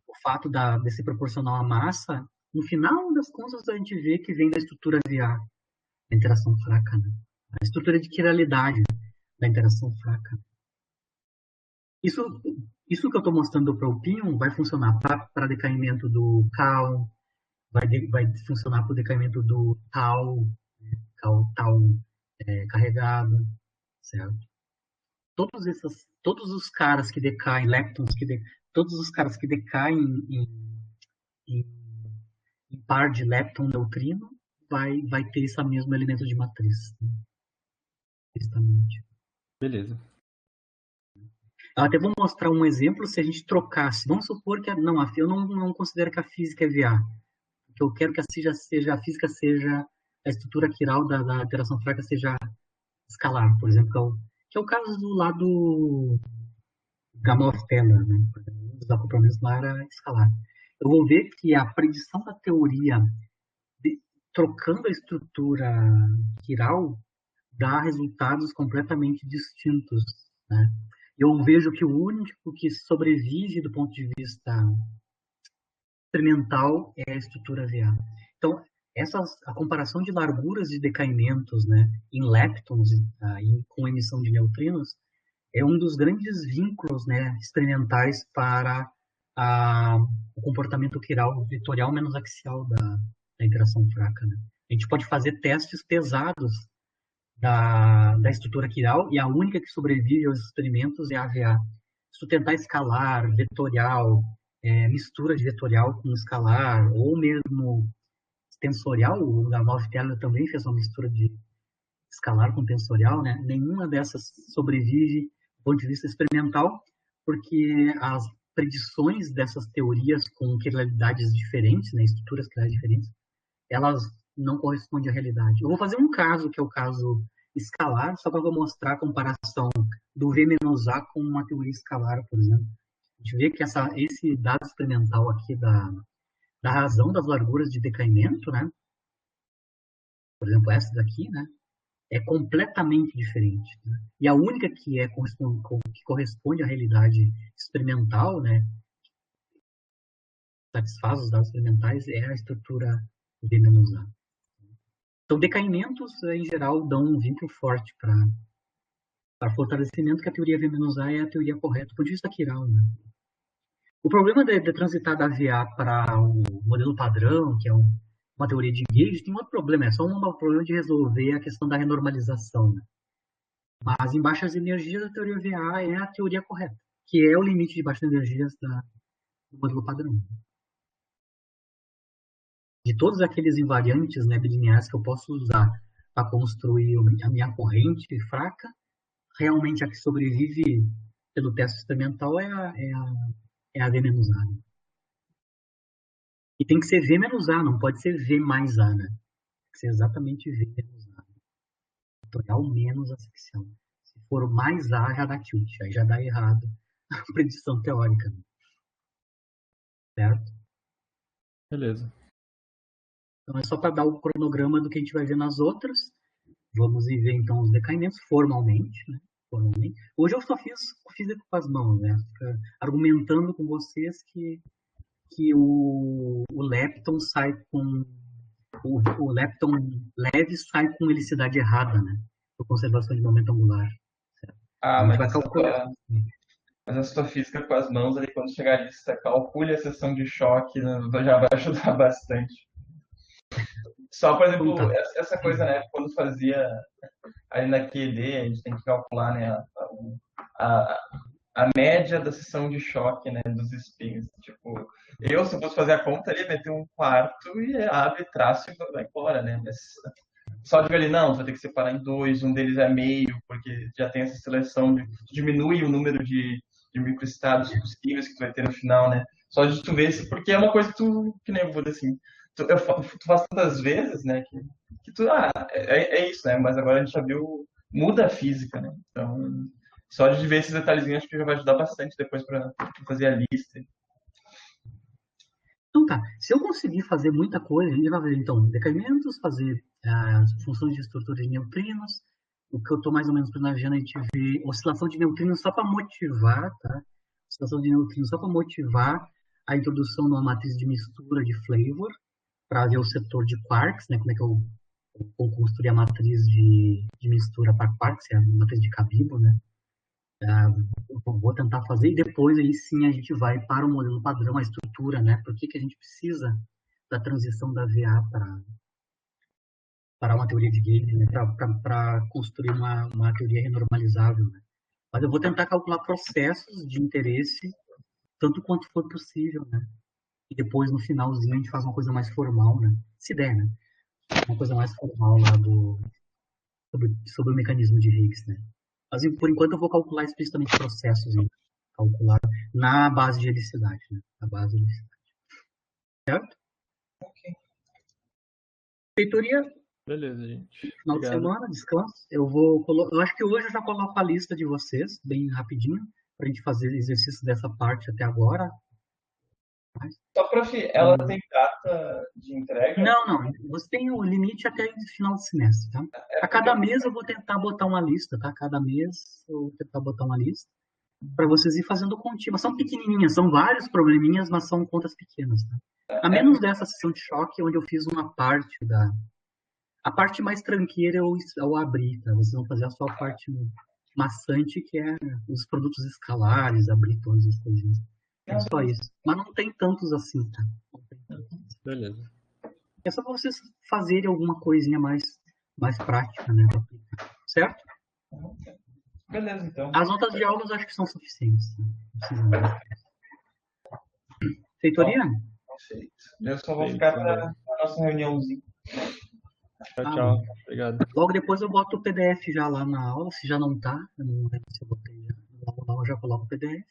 O fato de ser proporcional à massa, no final das contas, a gente vê que vem da estrutura VA, da interação fraca, né? A estrutura de quiralidade da interação fraca. Isso que eu estou mostrando para o pion vai funcionar para decaimento do cal, vai funcionar para o decaimento do tau carregado, certo? Todos os caras que decaem, leptons, todos os caras que decaem em par de lepton-neutrino vai ter esse mesmo elemento de matriz. Né? Justamente. Beleza. Eu até vou mostrar um exemplo se a gente trocasse. Vamos supor que eu não considero que a física é VA. Que eu quero que a física seja a estrutura quiral da interação fraca seja escalar, por exemplo, que é o caso do lado Gamow-Teller, né? Um dos acoplamentos lá era escalar. Eu vou ver que a predição da teoria trocando a estrutura quiral dá resultados completamente distintos, né? Eu vejo que o único que sobrevive do ponto de vista experimental é a estrutura VA. Então, a comparação de larguras de decaimentos, né, em leptons com emissão de neutrinos é um dos grandes vínculos, né, experimentais para o comportamento quiral vetorial menos axial da interação fraca. Né? A gente pode fazer testes pesados da estrutura quiral e a única que sobrevive aos experimentos é a VA. Se tu tentar escalar, vetorial, mistura de vetorial com escalar, ou mesmo tensorial, o Gamow-Teller também fez uma mistura de escalar com tensorial, né? Nenhuma dessas sobrevive do ponto de vista experimental, porque as predições dessas teorias com quiralidades diferentes, né, estruturas quirales diferentes, elas não correspondem à realidade. Eu vou fazer um caso, que é o caso escalar, só para mostrar a comparação do V-A com uma teoria escalar, por exemplo. A gente vê que esse dado experimental aqui da razão das larguras de decaimento, né? Por exemplo, essa daqui, né? É completamente diferente. Né? E a única que corresponde à realidade experimental, né? Satisfaz os dados experimentais, é a estrutura V-A. Então, decaimentos, em geral, dão um vínculo forte para fortalecimento, que a teoria V-A é a teoria correta, do ponto de vista quiral. Né? O problema de transitar da VA para o modelo padrão, que é uma teoria de gauge, tem outro problema, é só um problema de resolver a questão da renormalização, né? Mas em baixas energias, a teoria VA é a teoria correta, que é o limite de baixas energias do modelo padrão. De todos aqueles invariantes, né, bilineares que eu posso usar para construir a minha corrente fraca, realmente a que sobrevive pelo teste experimental é a V-A. Né? E tem que ser V-A, não pode ser V mais A, né? Tem que ser exatamente V-A. Vetorial menos a secção. Se for mais A, já dá tilt, aí já dá errado a predição teórica. Né? Certo? Beleza. Então é só para dar o cronograma do que a gente vai ver nas outras. Vamos ver então os decaimentos formalmente, né? Formalmente. Hoje eu só fiz com as mãos, né? Argumentando com vocês que o lepton sai com o lepton leve sai com helicidade errada, né? Por conservação de momento angular. Certo? Ah, A gente mas vai calcular. mas essa tua física com as mãos ali, quando chegar ali, você calcule a seção de choque, né, já vai ajudar bastante. Só, por exemplo, Então, tá. essa coisa, né, quando fazia ali na QED, a gente tem que calcular, né, a, a média da seção de choque, né, dos spins. Tipo, se eu fosse fazer a conta ali, meter um quarto e abre, traço e vai embora, né, mas só de ver ali, não, você vai ter que separar em dois, um deles é meio, porque já tem essa seleção, diminui o número de microestados possíveis que tu vai ter no final, né? Só de tu ver isso, porque é uma coisa que nem eu vou dizer assim, tu faz tantas vezes, né, que tu, é isso, né? Mas agora a gente já viu, muda a física, né? Então, só de ver esses detalhezinhos acho que já vai ajudar bastante depois para fazer a lista. Então tá, se eu conseguir fazer muita coisa, a gente vai fazer então decaimentos, fazer as funções de estrutura de neutrinos, o que eu estou mais ou menos planejando a gente ver oscilação de neutrinos só para motivar, tá? Oscilação de neutrinos só para motivar a introdução de uma matriz de mistura de flavor, para ver o setor de quarks, né? Como é que eu vou construir a matriz de mistura para quarks, é a matriz de Cabibbo, né? Eu vou tentar fazer e depois aí sim a gente vai para o modelo padrão, a estrutura, né? Por que a gente precisa da transição da VA para uma teoria de gauge, né? Para construir uma teoria renormalizável, né? Mas eu vou tentar calcular processos de interesse tanto quanto for possível, né? E depois no finalzinho a gente faz uma coisa mais formal, né? Se der, né? Uma coisa mais formal lá sobre o mecanismo de Higgs, né? Mas por enquanto eu vou calcular explicitamente processos, né? Calcular na base de helicidade, né? Na base de helicidade. Certo? Ok. Feitoria, Beleza, gente. final Obrigado. de semana, descanso. Eu acho que hoje eu já coloco a lista de vocês, bem rapidinho, para a gente fazer exercício dessa parte até agora. Só, prof, ela tem data de entrega? Não. Você tem o limite até o final do semestre, tá? A cada mês eu vou tentar botar uma lista, tá? Cada mês eu vou tentar botar uma lista para vocês ir fazendo contínuo. São pequenininhas, são vários probleminhas, mas são contas pequenas, tá? A menos dessa sessão de choque, onde eu fiz uma parte a parte mais tranqueira eu abri, tá? Vocês vão fazer só a parte maçante, que é os produtos escalares, abrir todas as coisinhas. É só isso. Mas não tem tantos assim, tá? Não tem tantos. Beleza. É só para vocês fazerem alguma coisinha mais prática, né? Pra aplicar. Certo? Beleza, então. As notas de aulas acho que são suficientes. Né? Não precisa mais. Feitoria? Perfeito. Eu só vou ficar para a nossa reuniãozinha. Tchau. Obrigado. Logo depois eu boto o PDF já lá na aula, se já não tá. Eu não lembro se eu botei já. Logo eu já coloco o PDF.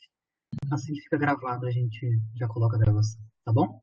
Assim que fica gravado, a gente já coloca a gravação. Tá bom?